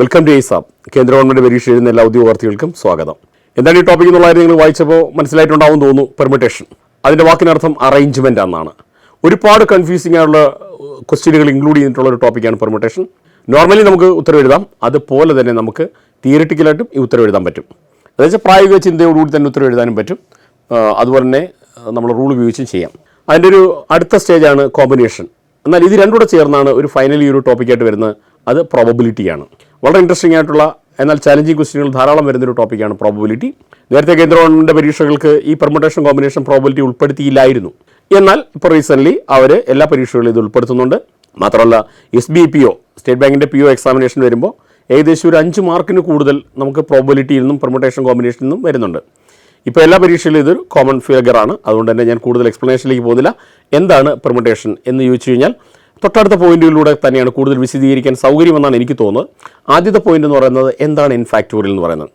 Welcome to ISAP. കേന്ദ്ര government പരീക്ഷ എഴുതുന്ന എല്ലാ ഉദ്യോഗാർത്ഥികൾക്കും സ്വാഗതം. എന്താണ് ഈ ടോപ്പിക് എന്നുള്ള കാര്യം നിങ്ങൾ വായിച്ചപ്പോൾ മനസ്സിലായിട്ടുണ്ടാവും തോന്നുന്നു. പെർമിറ്റേഷൻ, അതിൻ്റെ വാക്കിനർത്ഥം അറേഞ്ച്മെൻ്റ് എന്നാണ്. ഒരുപാട് കൺഫ്യൂസിംഗ് ആയിട്ടുള്ള ക്വസ്റ്റ്യനുകൾ ഇൻക്ലൂഡ് ചെയ്തിട്ടുള്ള ഒരു ടോപ്പിക്കാണ് പെർമിറ്റേഷൻ. നോർമലി നമുക്ക് ഉത്തരം എഴുതാം, അതുപോലെ തന്നെ നമുക്ക് തിയറിറ്റിക്കലായിട്ടും ഈ ഉത്തരം എഴുതാൻ പറ്റും. അതായത് പ്രായോഗിക ചിന്തയോടുകൂടി തന്നെ ഉത്തരം എഴുതാനും പറ്റും. അതുപോലെ തന്നെ നമ്മൾ റൂൾ ഉപയോഗിച്ചും ചെയ്യാം. അതിൻ്റെ ഒരു അടുത്ത സ്റ്റേജാണ് കോമ്പിനേഷൻ. എന്നാൽ ഇത് രണ്ടുകൂടെ ചേർന്നാണ് ഒരു ഫൈനലി ഒരു ടോപ്പിക്കായിട്ട് വരുന്നത്. അത് പ്രോബബിലിറ്റിയാണ്. വളരെ ഇൻട്രസ്റ്റിംഗ് ആയിട്ടുള്ള എന്നാൽ ചാലഞ്ചിങ് ക്വസ്റ്റ്യനുകൾ ധാരാളം വരുന്നൊരു ടോപ്പിക്കാണ് പ്രോബബിലിറ്റി. നേരത്തെ കേന്ദ്ര ഗവൺമെൻറ് പരീക്ഷകൾക്ക് ഈ പെർമുട്ടേഷൻ കോമ്പിനേഷൻ പ്രോബബിലിറ്റി ഉൾപ്പെടുത്തിയില്ലായിരുന്നു. എന്നാൽ ഇപ്പോൾ റീസെൻ്റ്ലി അവർ എല്ലാ പരീക്ഷകളിലും ഇത് ഉൾപ്പെടുത്തുന്നുണ്ട്. മാത്രമല്ല SBPO സ്റ്റേറ്റ് ബാങ്കിൻ്റെ PO എക്സാമിനേഷൻ വരുമ്പോൾ ഏകദേശം ഒരു 5 മാർക്കിന് കൂടുതൽ നമുക്ക് പ്രോബബിലിറ്റിയിൽ നിന്നും പെർമുട്ടേഷൻ കോമ്പിനേഷനിൽ നിന്നും വരുന്നുണ്ട്. ഇപ്പോൾ എല്ലാ പരീക്ഷയിലും ഇതൊരു കോമൺ ഫിഗറാണ്. അതുകൊണ്ട് തന്നെ ഞാൻ കൂടുതൽ എക്സ്പ്ലനേഷനിലേക്ക് പോകുന്നില്ല. എന്താണ് പെർമുട്ടേഷൻ എന്ന് ചോദിച്ചു കഴിഞ്ഞാൽ തൊട്ടടുത്ത പോയിന്റുകളിലൂടെ തന്നെയാണ് കൂടുതൽ വിശദീകരിക്കാൻ സൗകര്യമെന്നാണ് എനിക്ക് തോന്നുന്നത്. ആദ്യത്തെ പോയിന്റ് എന്ന് പറയുന്നത് എന്താണ് n ഫാക്ടോറിയൽ എന്ന് പറയുന്നത്.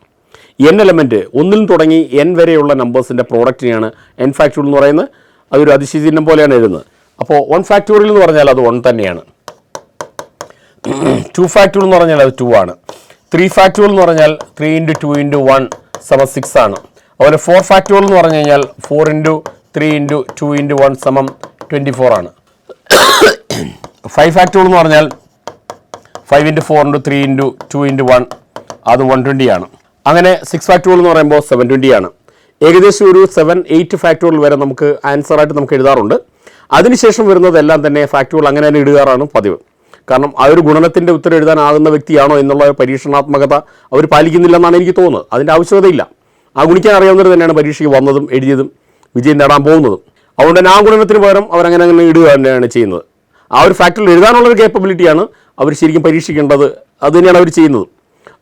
n എലമെൻറ്റ് ഒന്നിൽ തുടങ്ങി n വരെയുള്ള നമ്പേഴ്സിൻ്റെ പ്രോഡക്റ്റിനെയാണ് n ഫാക്ടോറിയൽ എന്ന് പറയുന്നത്. അതൊരു അതിശയചിഹ്നം പോലെയാണ് എഴുതുന്നത്. അപ്പോൾ 1 ഫാക്ടോറിയൽ എന്ന് പറഞ്ഞാൽ അത് 1 തന്നെയാണ്. 2 ഫാക്ടോറിയൽ എന്ന് പറഞ്ഞാൽ അത് 2 ആണ്. 3 ഫാക്ടോറിയൽ എന്ന് പറഞ്ഞാൽ 3 × 2 × 1 = 6 ആണ്. അതുപോലെ 4 ഫാക്ടോറിയൽ എന്ന് പറഞ്ഞു കഴിഞ്ഞാൽ 4 × 3 × 2 × 1 = 24 ആണ്. 5 ഫാക്ടോറിയൽ എന്ന് പറഞ്ഞാൽ 5 × 4 × 3 × 2 × 1 അത് 120 ആണ്. അങ്ങനെ 6 ഫാക്ടോറിയൽ എന്ന് പറയുമ്പോൾ 720 ആണ്. ഏകദേശം ഒരു 7-8 ഫാക്ടോറിയൽ വരെ നമുക്ക് ആൻസറായിട്ട് നമുക്ക് എഴുതാറുണ്ട്. അതിനുശേഷം വരുന്നതെല്ലാം തന്നെ ഫാക്ടോറിയൽ അങ്ങനെ തന്നെ ഇടുകയാണ് പതിവ്. കാരണം ആ ഒരു ഗുണനത്തിൻ്റെ ഉത്തരം എഴുതാനാകുന്ന വ്യക്തിയാണോ എന്നുള്ള പരീക്ഷണാത്മകത അവർ പാലിക്കുന്നില്ലെന്നാണ് എനിക്ക് തോന്നുന്നത്. അതിൻ്റെ ആവശ്യകതയില്ല. ആ ഗുണിക്കാൻ അറിയാവുന്നവർ തന്നെയാണ് പരീക്ഷയ്ക്ക് വന്നതും എഴുതിയതും വിജയം നേടാൻ പോകുന്നതും. അതുകൊണ്ട് തന്നെ ആ ഗുണനത്തിന് പകരം അവരങ്ങനെ ഇടുക തന്നെയാണ് ചെയ്യുന്നത്. ആ ഒരു ഫാക്ടറിൽ എഴുതാനുള്ളൊരു കേപ്പബിലിറ്റിയാണ് അവർ ശരിക്കും പരീക്ഷിക്കേണ്ടത്. അത് തന്നെയാണ് അവർ ചെയ്യുന്നത്.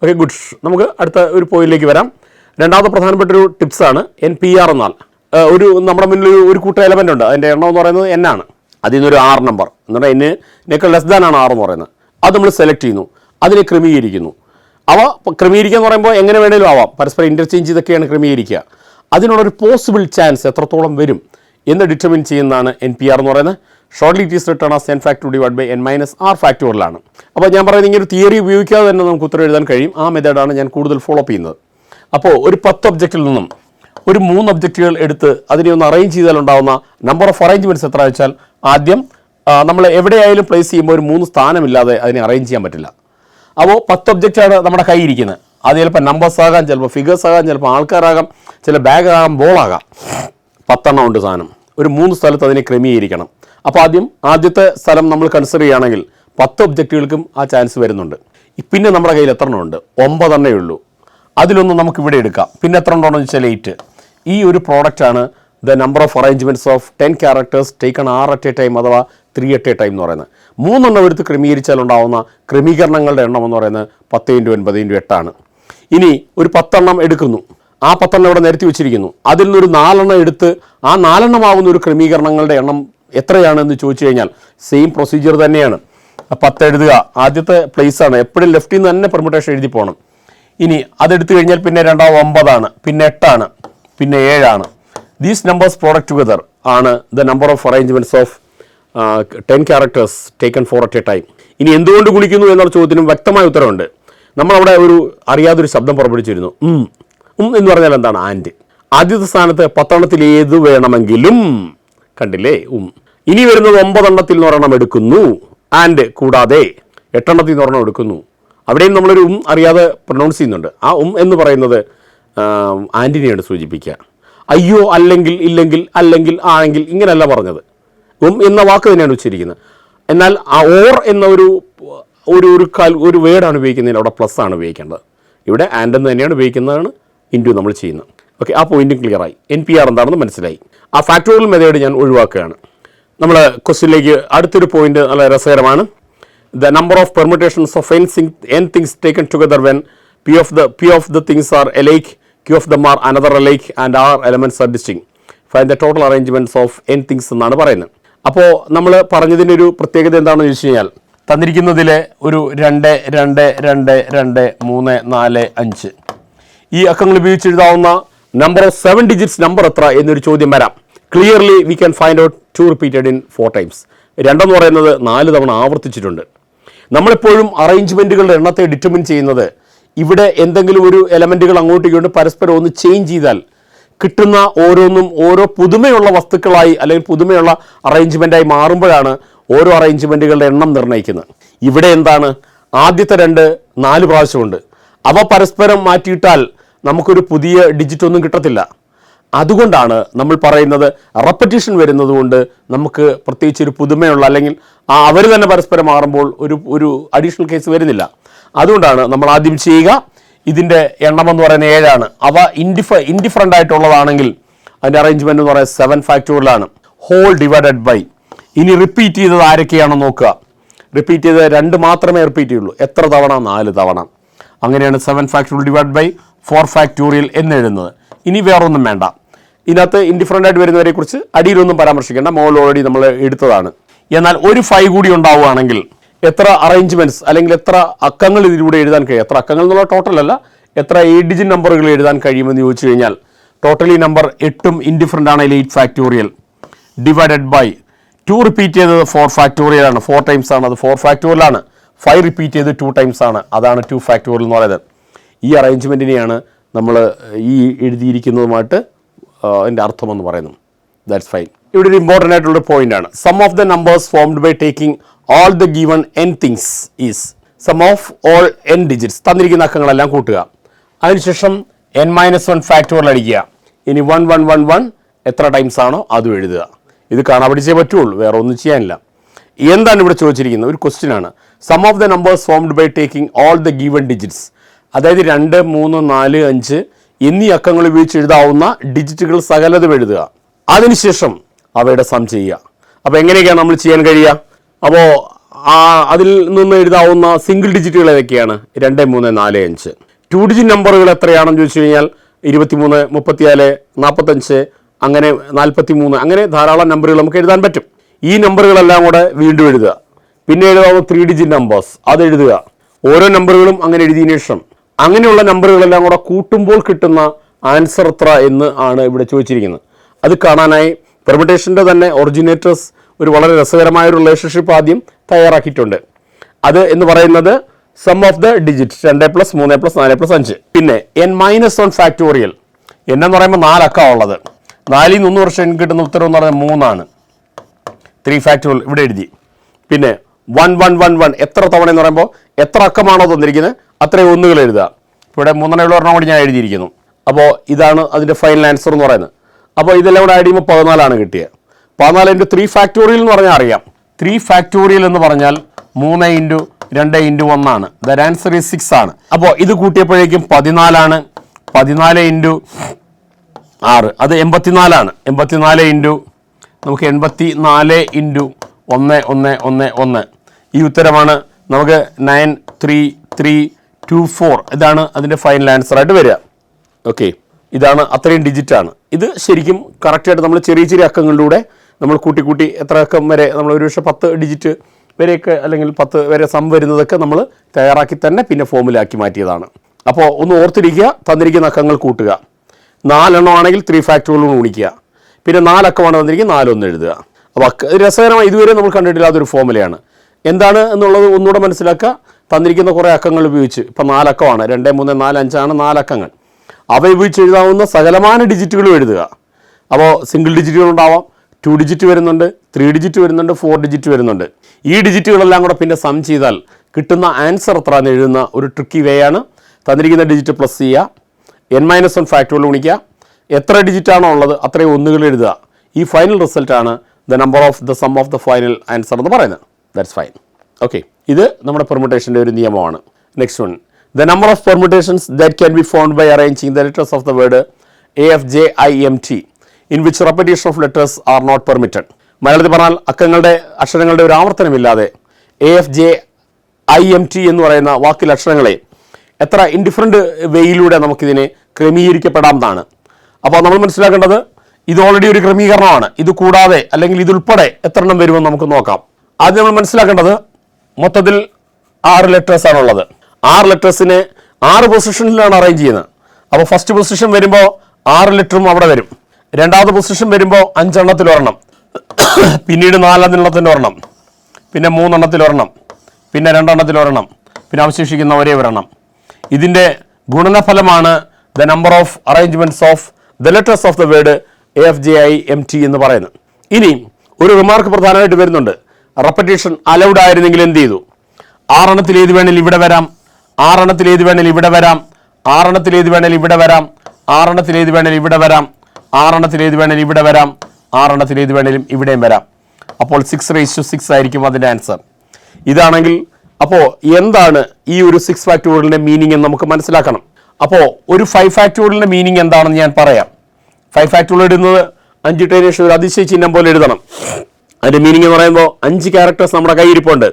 Okay, good. നമുക്ക് അടുത്ത ഒരു പോയിന്റിലേക്ക് വരാം. രണ്ടാമത്തെ പ്രധാനപ്പെട്ട ഒരു ടിപ്സാണ് NPR എന്നാൽ ഒരു നമ്മുടെ മുന്നിൽ ഒരു കൂട്ട എലമെൻ്റ് ഉണ്ട്. അതിൻ്റെ എണ്ണം എന്ന് പറയുന്നത് n ആണ്. അതിൽ നിന്നൊരു 6 നമ്പർ എന്ന് പറഞ്ഞാൽ എന്നേക്കാൾ ലെസ് ദാൻ ആണ് 6 എന്ന് പറയുന്നത്. അത് നമ്മൾ സെലക്ട് ചെയ്യുന്നു, അതിനെ ക്രമീകരിക്കുന്നു. അവ ക്രമീകരിക്കുക എന്ന് പറയുമ്പോൾ എങ്ങനെ വേണേലും ആവാം, പരസ്പരം ഇൻ്റർചേഞ്ച് ഇതൊക്കെയാണ് ക്രമീകരിക്കുക. അതിനുള്ളൊരു പോസിബിൾ ചാൻസ് എത്രത്തോളം വരും എന്ന് ഡിറ്റർമിൻ ചെയ്യുന്നതാണ് NPR എന്ന് പറയുന്നത്. Shortly it is return as n factorial divide by n - r ഫാക്ടോറിയലാണ്. അപ്പോൾ ഞാൻ പറയുന്നത് ഇങ്ങനെ ഒരു തിയറി ഉപയോഗിക്കാതെ തന്നെ നമുക്ക് ഉത്തരം എഴുതാൻ കഴിയും. ആ മെത്തേഡാണ് ഞാൻ കൂടുതൽ ഫോളോ അപ്പ് ചെയ്യുന്നത്. അപ്പോൾ ഒരു 10 ഒബ്ജക്റ്റിൽ നിന്നും ഒരു 3 ഒബ്ജക്റ്റുകൾ എടുത്ത് അതിനെ ഒന്ന് അറേഞ്ച് ചെയ്താലുണ്ടാകുന്ന നമ്പർ ഓഫ് അറേഞ്ച്മെൻറ്റ്സ് എത്ര വെച്ചാൽ ആദ്യം നമ്മൾ എവിടെയായാലും പ്ലേസ് ചെയ്യുമ്പോൾ ഒരു 3 സ്ഥാനമില്ലാതെ അതിനെ അറേഞ്ച് ചെയ്യാൻ പറ്റില്ല. അപ്പോൾ 10 ഒബ്ജക്റ്റാണ് നമ്മുടെ കയ്യിൽ ഇരിക്കുന്നത്. അത് ചിലപ്പോൾ നമ്പേഴ്സ് ആകാം, ചിലപ്പോൾ ഫിഗേഴ്സ് ആകാം, ചിലപ്പോൾ ആൾക്കാരാകാം, ചില ബാഗാകാം, ബോളാകാം. 10 എണ്ണം ഉണ്ട് സാധനം. ഒരു 3 സ്ഥലത്ത് അതിനെ ക്രമീകരിക്കണം. അപ്പോൾ ആദ്യത്തെ സ്ഥലം നമ്മൾ കൺസിഡർ ചെയ്യുകയാണെങ്കിൽ 10 ഒബ്ജക്റ്റുകൾക്കും ആ ചാൻസ് വരുന്നുണ്ട്. പിന്നെ നമ്മുടെ കയ്യിൽ എത്ര എണ്ണം ഉണ്ട്? 9 എണ്ണേ ഉള്ളൂ. അതിലൊന്ന് നമുക്ക് ഇവിടെ എടുക്കാം. പിന്നെ എത്ര ഉണ്ടോയെന്ന് വെച്ചാൽ 8. ഈ ഒരു പ്രോഡക്റ്റാണ് the number of arrangements of 10 characters taken 6 at a time അഥവാ 3 at a time എന്ന് പറയുന്നത്. 3 എണ്ണം എടുത്ത് ക്രമീകരിച്ചാൽ ഉണ്ടാവുന്ന ക്രമീകരണങ്ങളുടെ എണ്ണം എന്ന് പറയുന്നത് 10 × 9 × 8 ആണ്. ഇനി ഒരു 10 എണ്ണം എടുക്കുന്നു. ആ 10 എണ്ണം ഇവിടെ നിരത്തി വെച്ചിരിക്കുന്നു. അതിൽ നിന്നൊരു 4 എണ്ണം എടുത്ത് ആ 4 എണ്ണമാവുന്ന ഒരു ക്രമീകരണങ്ങളുടെ എണ്ണം എത്രയാണെന്ന് ചോദിച്ചു കഴിഞ്ഞാൽ സെയിം പ്രൊസീജിയർ തന്നെയാണ്. 10 എഴുതുക, ആദ്യത്തെ പ്ലേസാണ്. എപ്പോഴും ലെഫ്റ്റിൽ നിന്ന് തന്നെ പെർമുട്ടേഷൻ എഴുതി പോകണം. ഇനി അതെടുത്തു കഴിഞ്ഞാൽ പിന്നെ രണ്ടാമത് 9 ആണ്, പിന്നെ 8 ആണ്, പിന്നെ 7 ആണ്. ദീസ് നമ്പേഴ്സ് പ്രോഡക്റ്റ് ടുഗദർ ആണ് the number of arrangements of 10 characters taken 4 at a time. ഇനി എന്തുകൊണ്ട് ഗുണിക്കുന്നു എന്നുള്ള ചോദ്യത്തിനും വ്യക്തമായ ഉത്തരവുണ്ട്. നമ്മളവിടെ ഒരു അറിയാതൊരു ശബ്ദം പുറപ്പെടുവിച്ചിരുന്നു. എന്ന് പറഞ്ഞാൽ എന്താണ്? ആൻഡ്. ആദ്യത്തെ സ്ഥാനത്ത് 10 എണ്ണത്തിൽ ഏത് വേണമെങ്കിലും കണ്ടില്ലേ? ഇനി വരുന്നത് 9 എണ്ണത്തിൽ നിന്ന് ഒരെണ്ണം എടുക്കുന്നു, ആൻഡ് കൂടാതെ 8 എണ്ണത്തിൽ നിന്ന് ഒരെണ്ണം എടുക്കുന്നു. അവിടെയും നമ്മളൊരു അറിയാതെ പ്രൊനൗൺസ് ചെയ്യുന്നുണ്ട്. ആ എന്ന് പറയുന്നത് ആൻറ്റിനെയാണ് സൂചിപ്പിക്കുക. അയ്യോ, അല്ലെങ്കിൽ, ഇല്ലെങ്കിൽ, അല്ലെങ്കിൽ, ആണെങ്കിൽ ഇങ്ങനെയല്ല പറഞ്ഞത്. എന്ന വാക്ക് തന്നെയാണ് ഉച്ചരിക്കുന്നത്. എന്നാൽ ആ ഓർ എന്ന ഒരു വേർഡാണ് ഉപയോഗിക്കുന്നതിൽ അവിടെ പ്ലസ് ആണ് ഉപയോഗിക്കേണ്ടത്. ഇവിടെ ആൻഡ് എന്ന് തന്നെയാണ് ഉപയോഗിക്കുന്നതാണ് ഇൻറ്റു നമ്മൾ ചെയ്യുന്നത്. ഓക്കെ, ആ പോയിൻറ്റും ക്ലിയറായി. NPR എന്താണെന്ന് മനസ്സിലായി. ആ ഫാക്ടോറിയൽ മെത്തേഡ് ഞാൻ ഒഴിവാക്കുകയാണ്. നമ്മൾ ക്വസ്റ്റ്യനിലേക്ക് അടുത്തൊരു പോയിന്റ് നല്ല രസകരമാണ്. The number of permutations of n things taken together when p of the things are alike, q of them are another alike and r elements are distinct. Find the total arrangements of n things എന്നാണ് പറയുന്നത്. അപ്പോൾ നമ്മൾ പറഞ്ഞതിൻ്റെ ഒരു പ്രത്യേകത എന്താണെന്ന് ചോദിച്ചു കഴിഞ്ഞാൽ തന്നിരിക്കുന്നതിലെ ഒരു 2, 2, 2, 2, 3, 4, 5 ഈ അക്കങ്ങൾ ഉപയോഗിച്ച് എഴുതാവുന്ന നമ്പർ ഓഫ് 7 digits നമ്പർ എത്ര എന്നൊരു ചോദ്യം വരാം. Clearly we can find out 2 repeated in 4 times. 2 എന്ന് പറയുന്നത് 4 തവണ ആവർത്തിച്ചിട്ടുണ്ട്. നമ്മളെപ്പോഴും അറേഞ്ച്മെൻറ്റുകളുടെ എണ്ണത്തെ ഡിറ്റർമിൻ ചെയ്യുന്നത് ഇവിടെ എന്തെങ്കിലും ഒരു എലമെൻറ്റുകൾ അങ്ങോട്ടും ഇങ്ങോട്ടും പരസ്പരം ഒന്ന് ചേഞ്ച് ചെയ്താൽ കിട്ടുന്ന ഓരോന്നും ഓരോ പുതുമയുള്ള വസ്തുക്കളായി അല്ലെങ്കിൽ പുതുമയുള്ള അറേഞ്ച്മെൻറ്റായി മാറുമ്പോഴാണ് ഓരോ അറേഞ്ച്മെൻറ്റുകളുടെ എണ്ണം നിർണ്ണയിക്കുന്നത്. ഇവിടെ എന്താണ്, ആദ്യത്തെ 2 4 പ്രാവശ്യമുണ്ട്. അവ പരസ്പരം മാറ്റിയിട്ടാൽ നമുക്കൊരു പുതിയ ഡിജിറ്റ് ഒന്നും കിട്ടത്തില്ല. അതുകൊണ്ടാണ് നമ്മൾ പറയുന്നത് റെപ്പറ്റീഷൻ വരുന്നത് കൊണ്ട് നമുക്ക് പ്രത്യേകിച്ച് ഒരു പുതുമയുള്ള അല്ലെങ്കിൽ അവർ തന്നെ പരസ്പരം മാറുമ്പോൾ ഒരു അഡീഷണൽ കേസ് വരുന്നില്ല. അതുകൊണ്ടാണ് നമ്മൾ ആദ്യം ചെയ്യുക. ഇതിൻ്റെ എണ്ണം എന്ന് പറയുന്നത് 7 ആണ്. അവ ഇൻഡിഫറൻ്റ് ആയിട്ടുള്ളതാണെങ്കിൽ അതിൻ്റെ അറേഞ്ച്മെൻറ്റ് എന്ന് പറയുന്നത് 7 ഫാക്ടോറിയലാണ്. ഹോൾ ഡിവൈഡഡ് ബൈ, ഇനി റിപ്പീറ്റ് ചെയ്തത് ആരൊക്കെയാണെന്ന് നോക്കുക. റിപ്പീറ്റ് ചെയ്തത് 2 മാത്രമേ റിപ്പീറ്റ് ചെയ്യുള്ളൂ. എത്ര തവണ? 4 തവണ. അങ്ങനെയാണ് 7 ഫാക്ടോറിയൽ ഡിവൈഡ് ബൈ 4 ഫാക്ടോറിയൽ എന്നെഴുതുന്നത്. ഇനി വേറൊന്നും വേണ്ട. ഇതിനകത്ത് ഇൻഡിഫറൻ്റ് ആയിട്ട് വരുന്നവരെ കുറിച്ച് അടിയിലൊന്നും പരാമർശിക്കേണ്ട, മോൾ ഓൾറെഡി നമ്മൾ എടുത്തതാണ്. എന്നാൽ ഒരു 5 കൂടി ഉണ്ടാവുകയാണെങ്കിൽ എത്ര അറേഞ്ച്മെൻറ്റ്സ് അല്ലെങ്കിൽ എത്ര അക്കങ്ങൾ ഇതിലൂടെ എഴുതാൻ കഴിയും? എത്ര അക്കങ്ങൾ എന്നുള്ള ടോട്ടൽ അല്ല, എത്ര 8 ഡിജിറ്റ് നമ്പറുകൾ എഴുതാൻ കഴിയുമെന്ന് ചോദിച്ചു കഴിഞ്ഞാൽ ടോട്ടലി നമ്പർ 8ഉം ഇൻഡിഫറൻ്റ് ആണെങ്കിൽ 8 ഫാക്ടോറിയൽ ഡിവൈഡഡ് ബൈ 2 റിപ്പീറ്റ് ചെയ്തത് 4 ഫാക്ടോറിയൽ ആണ്. 4 ടൈംസ് ആണ്, അത് 4 ഫാക്ടോറിയലാണ്. 5 റിപ്പീറ്റ് ചെയ്ത് 2 ടൈംസ് ആണ്, അതാണ് 2 ഫാക്ടോറിയൽ എന്ന് പറയുന്നത്. ഈ അറേഞ്ച്മെൻറ്റിനെയാണ് നമ്മൾ ഈ എഴുതിയിരിക്കുന്നതുമായിട്ട് അതിൻ്റെ അർത്ഥമെന്ന് പറയുന്നു. That's fine. ഇവിടെ ഒരു ഇമ്പോർട്ടൻ്റ് ആയിട്ടുള്ള പോയിന്റ് ആണ്. Sum of the numbers formed by taking all the given n things is sum of all n digits. തന്നിരിക്കുന്ന അക്കങ്ങളെല്ലാം കൂട്ടുക. അതിനുശേഷം n-1 ഫാക്ടോറിയൽ അടിക്കുക. ഇനി 1 1 1 1 എത്ര ടൈംസ് ആണോ അതും എഴുതുക. ഇത് കാണാൻ പഠിച്ചേ പറ്റുള്ളൂ, വേറെ ഒന്നും ചെയ്യാനില്ല. എന്താണ് ഇവിടെ ചോദിച്ചിരിക്കുന്നത്? ഒരു ക്വസ്റ്റ്യൻ ആണ്. Sum of the numbers formed by taking all the given digits, അതായത് 2 3 4 5 എന്നീ അക്കങ്ങൾ ഉപയോഗിച്ച് എഴുതാവുന്ന ഡിജിറ്റുകൾ സകലതും എഴുതുക. അതിനുശേഷം അവയുടെ സം ചെയ്യുക. അപ്പോൾ എങ്ങനെയൊക്കെയാണ് നമ്മൾ ചെയ്യാൻ കഴിയുക? അപ്പോൾ അതിൽ നിന്ന് എഴുതാവുന്ന സിംഗിൾ ഡിജിറ്റുകൾ ഏതൊക്കെയാണ്? 2 3 4 5. 2 ഡിജിറ്റ് നമ്പറുകൾ എത്രയാണെന്ന് ചോദിച്ചു കഴിഞ്ഞാൽ 23 34 45 അങ്ങനെ 43 അങ്ങനെ ധാരാളം നമ്പറുകൾ നമുക്ക് എഴുതാൻ പറ്റും. ഈ നമ്പറുകളെല്ലാം കൂടെ വീണ്ടും എഴുതുക. പിന്നെ എഴുതാവുന്ന 3 ഡിജിറ്റ് നമ്പേഴ്സ് അത് എഴുതുക. ഓരോ നമ്പറുകളും അങ്ങനെ എഴുതിയതിനു ശേഷം അങ്ങനെയുള്ള നമ്പറുകളെല്ലാം കൂടെ കൂട്ടുമ്പോൾ കിട്ടുന്ന ആൻസർ എത്ര എന്ന് ആണ് ഇവിടെ ചോദിച്ചിരിക്കുന്നത്. അത് കാണാനായി പെർമുട്ടേഷൻ്റെ തന്നെ ഒറിജിനേറ്റേഴ്സ് ഒരു വളരെ രസകരമായ ഒരു റിലേഷൻഷിപ്പ് ആദ്യം തയ്യാറാക്കിയിട്ടുണ്ട്. അത് എന്ന് പറയുന്നത് സം ഓഫ് ദ ഡിജിറ്റ് 2 + 3 + 4 + 5. പിന്നെ n-1 ഫാക്ടോറിയൽ. എന്ന് പറയുമ്പോൾ 4 അക്ക ഉള്ളത്. 4ൽ നിന്ന് 1 വർഷം കിട്ടുന്ന ഉത്തരം എന്ന് പറയുന്നത് 3 ആണ്. 3 ഫാക്ടോറിയൽ ഇവിടെ എഴുതി. പിന്നെ 1 1 1 1 എത്ര തവണ എന്ന് പറയുമ്പോൾ എത്ര അക്കമാണോ തന്നിരിക്കുന്നത് അത്രയും ഒന്നുകൾ എഴുതുക. ഇവിടെ 3 ഒരെണ്ണം കൂടി ഞാൻ എഴുതിയിരിക്കുന്നു. അപ്പോൾ ഇതാണ് അതിൻ്റെ ഫൈനൽ ആൻസർ എന്ന് പറയുന്നത്. അപ്പോൾ ഇതെല്ലാം കൂടെ ആഡ് ചെയ്യുമ്പോൾ 14 കിട്ടിയത്. 14 × 3 ഫാക്ടോറിയൽ എന്ന് പറഞ്ഞാൽ അറിയാം. 3 ഫാക്ടോറിയൽ എന്ന് പറഞ്ഞാൽ 3 × 2 × 1 ആണ്. ദ ആൻസർ ഈസ് 6 ആണ്. അപ്പോൾ ഇത് കൂട്ടിയപ്പോഴേക്കും 14 ആണ്. 14 × 6 അത് 84 ആണ്. 84 × നമുക്ക് 84 × 1 1 1 1 ഈ ഉത്തരമാണ് നമുക്ക് 93324. ഇതാണ് അതിൻ്റെ ഫൈനൽ ആൻസർ ആയിട്ട് വരിക. ഓക്കെ, ഇതാണ് അത്രയും ഡിജിറ്റാണ്. ഇത് ശരിക്കും കറക്റ്റായിട്ട് നമ്മൾ ചെറിയ ചെറിയ അക്കങ്ങളിലൂടെ നമ്മൾ കൂട്ടി എത്ര അക്കം വരെ നമ്മൾ ഒരുപക്ഷെ 10 ഡിജിറ്റ് വരെയൊക്കെ അല്ലെങ്കിൽ 10 വരെ സം വരുന്നതൊക്കെ നമ്മൾ തയ്യാറാക്കി തന്നെ പിന്നെ ഫോമിലാക്കി മാറ്റിയതാണ്. അപ്പോൾ ഒന്ന് ഓർത്തിരിക്കുക, തന്നിരിക്കുന്ന അക്കങ്ങൾ കൂട്ടുക. 4 എണ്ണം ആണെങ്കിൽ 3 ഫാക്ടോറിയൽ ഗുണിക്കുക. പിന്നെ 4 അക്കമാണ് തന്നിരിക്കുക, 4 ഒന്ന് എഴുതുക. അപ്പോൾ രസകരമായി ഇതുവരെ നമ്മൾ കണ്ടിട്ടില്ലാത്തൊരു ഫോമുലയാണ്. എന്താണ് എന്നുള്ളത് ഒന്നുകൂടെ മനസ്സിലാക്കുക. തന്നിരിക്കുന്ന കുറേ അക്കങ്ങൾ ഉപയോഗിച്ച് ഇപ്പം 4 അക്കമാണ്, 2 3 4 5 ആണ് 4 അക്കങ്ങൾ. അവ ഉപയോഗിച്ച് എഴുതാവുന്ന സകലമാന ഡിജിറ്റുകളും എഴുതുക. അപ്പോൾ സിംഗിൾ ഡിജിറ്റുകൾ ഉണ്ടാവാം, 2 ഡിജിറ്റ് വരുന്നുണ്ട്, 3 ഡിജിറ്റ് വരുന്നുണ്ട്, 4 ഡിജിറ്റ് വരുന്നുണ്ട്. ഈ ഡിജിറ്റുകളെല്ലാം കൂടെ പിന്നെ സം ചെയ്താൽ കിട്ടുന്ന ആൻസർ എത്ര എന്ന് എഴുതുന്ന ഒരു ട്രിക്കി വേ ആണ്. തന്നിരിക്കുന്ന ഡിജിറ്റ് പ്ലസ് ചെയ്യുക, n-1 ഫാക്ടോറിയൽ ഗുണിക്കുക. എത്ര ഡിജിറ്റാണോ ഉള്ളത് അത്രയും ഒന്നുകൾ എഴുതുക. ഈ ഫൈനൽ റിസൾട്ടാണ് the number of the sum of the final answer എന്ന് പറയുന്നത്. That's fine. ഓക്കെ, ഇത് നമ്മുടെ പെർമുട്ടേഷൻ്റെ ഒരു നിയമമാണ്. Next one, the number of permutations that can be found by arranging the letters of the word AFJIMT in which repetition of letters are not permitted. മലയാളത്തിൽ പറഞ്ഞാൽ അക്ഷരങ്ങളുടെ ഒരു ആവർത്തനമില്ലാതെ AFJIMT എന്ന് പറയുന്ന വാക്കിൽ അക്ഷരങ്ങളെ എത്ര ഇൻഡിഫറൻറ്റ് വേയിലൂടെ നമുക്കിതിനെ ക്രമീകരിക്കപ്പെടാം എന്നാണ്. അപ്പോൾ നമ്മൾ മനസ്സിലാക്കേണ്ടത് ഇത് ഓൾറെഡി ഒരു ക്രമീകരണമാണ്. ഇത് കൂടാതെ അല്ലെങ്കിൽ ഇതുൾപ്പെടെ എത്ര എണ്ണം വരുമെന്ന് നമുക്ക് നോക്കാം. ആദ്യം നമ്മൾ മനസ്സിലാക്കേണ്ടത് മൊത്തത്തിൽ 6 ലെറ്റേഴ്സാണുള്ളത്. 6 ലെറ്റേഴ്സിനെ 6 പൊസിഷനിലാണ് അറേഞ്ച് ചെയ്യുന്നത്. അപ്പോൾ ഫസ്റ്റ് പൊസിഷൻ വരുമ്പോൾ 6 ലെറ്ററും അവിടെ വരും. രണ്ടാമത്തെ പൊസിഷൻ വരുമ്പോൾ 5 എണ്ണത്തിൽ ഒരെണ്ണം, പിന്നീട് 4 എണ്ണത്തിൽ ഒരെണ്ണം, പിന്നെ 3 എണ്ണത്തിൽ ഒരെണ്ണം, പിന്നെ രണ്ടെണ്ണത്തിൽ ഒരെണ്ണം, പിന്നെ അവശേഷിക്കുന്ന ഒരേ ഒരെണ്ണം. ഇതിൻ്റെ ഗുണനഫലമാണ് the number of arrangements of the letters of the word AFJIMT എന്ന് പറയുന്നത്. ഇനി ഒരു റിമാർക്ക് പ്രധാനമായിട്ട് വരുന്നുണ്ട്. റെപ്പറ്റീഷൻ അലൗഡ് ആയിരുന്നെങ്കിൽ എന്ത് ചെയ്തു? 6 എണ്ണത്തിൽ ഏത് വേണേലും ഇവിടെ വരാം, 6 എണ്ണത്തിൽ ഏത് വേണേലും ഇവിടെ വരാം, 6 എണ്ണത്തിൽ ഏത് വേണേലും ഇവിടെ വരാം, 6 എണ്ണത്തിൽ ഏത് വേണേലും ഇവിടെ വരാം, 6 എണ്ണത്തിൽ ഏത് വേണേലും ഇവിടെ വരാം, 6 എണ്ണത്തിൽ ഏത് വേണേലും ഇവിടെയും വരാം. അപ്പോൾ 6�6 ആയിരിക്കും അതിൻ്റെ ആൻസർ. ഇതാണെങ്കിൽ അപ്പോൾ എന്താണ് ഈ ഒരു 6 ഫാക്ടോറിയലിൻ്റെ മീനിങ് എന്ന് നമുക്ക് മനസ്സിലാക്കണം. അപ്പോൾ ഒരു 5 ഫാക്ടോറിയലിൻ്റെ മീനിങ് എന്താണെന്ന് ഞാൻ പറയാം. 5 ഫാക്ടോറിയൽ ഇടുന്നത് 5 ഇട്ടതിന് ശേഷം ഒരു അതിശയ ചിഹ്നം പോലെ എഴുതണം. അതിൻ്റെ മീനിങ് എന്ന് പറയുമ്പോൾ 5 ക്യാരക്ടേഴ്സ് നമ്മുടെ കയ്യിരിപ്പുണ്ട്,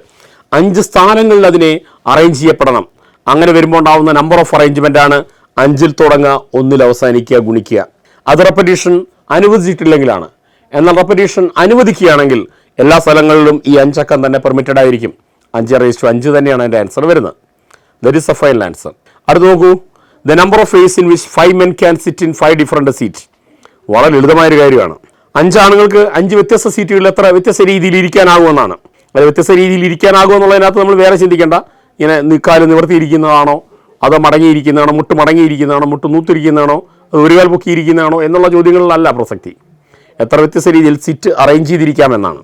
5 സ്ഥാനങ്ങളിൽ അതിനെ അറേഞ്ച് ചെയ്യപ്പെടണം. അങ്ങനെ വരുമ്പോൾ ഉണ്ടാവുന്ന നമ്പർ ഓഫ് അറേഞ്ച്മെൻ്റ് ആണ് 5ൽ തുടങ്ങുക, 1ൽ അവസാനിക്കുക, ഗുണിക്കുക. അത് റെപ്പറ്റീഷൻ അനുവദിച്ചിട്ടില്ലെങ്കിലാണ്. എന്നാൽ റെപ്പറ്റീഷൻ അനുവദിക്കുകയാണെങ്കിൽ എല്ലാ സ്ഥലങ്ങളിലും ഈ 5 അക്കം തന്നെ പെർമിറ്റഡ് ആയിരിക്കും. 5⁵5 തന്നെയാണ് അതിൻ്റെ ആൻസർ വരുന്നത്. That is a final answer. അടുത്ത് നോക്കൂ, the number of ways in which 5 men can sit in 5 different seat. വളരെ ലളിതമായൊരു കാര്യമാണ്. 5 ആണുങ്ങൾക്ക് 5 വ്യത്യസ്ത സീറ്റുകളിൽ എത്ര വ്യത്യസ്ത രീതിയിൽ ഇരിക്കാനാകുമെന്നാണ്. അത് വ്യത്യസ്ത രീതിയിൽ ഇരിക്കാനാകുമെന്നുള്ളതിനകത്ത് നമ്മൾ വേറെ ചിന്തിക്കേണ്ട. ഇങ്ങനെ നിൽക്കാല് നിവർത്തിയിരിക്കുന്നതാണോ, അതോ മടങ്ങിയിരിക്കുന്നതാണോ, മുട്ട് മടങ്ങിയിരിക്കുന്നതാണോ, മുട്ട് നൂത്തിരിക്കുന്നതാണോ, അത് ഒരു കാൽ പൊക്കിയിരിക്കുന്നതാണോ എന്നുള്ള ചോദ്യങ്ങളിലല്ല പ്രസക്തി. എത്ര വ്യത്യസ്ത രീതിയിൽ സീറ്റ് അറേഞ്ച് ചെയ്തിരിക്കാമെന്നാണ്.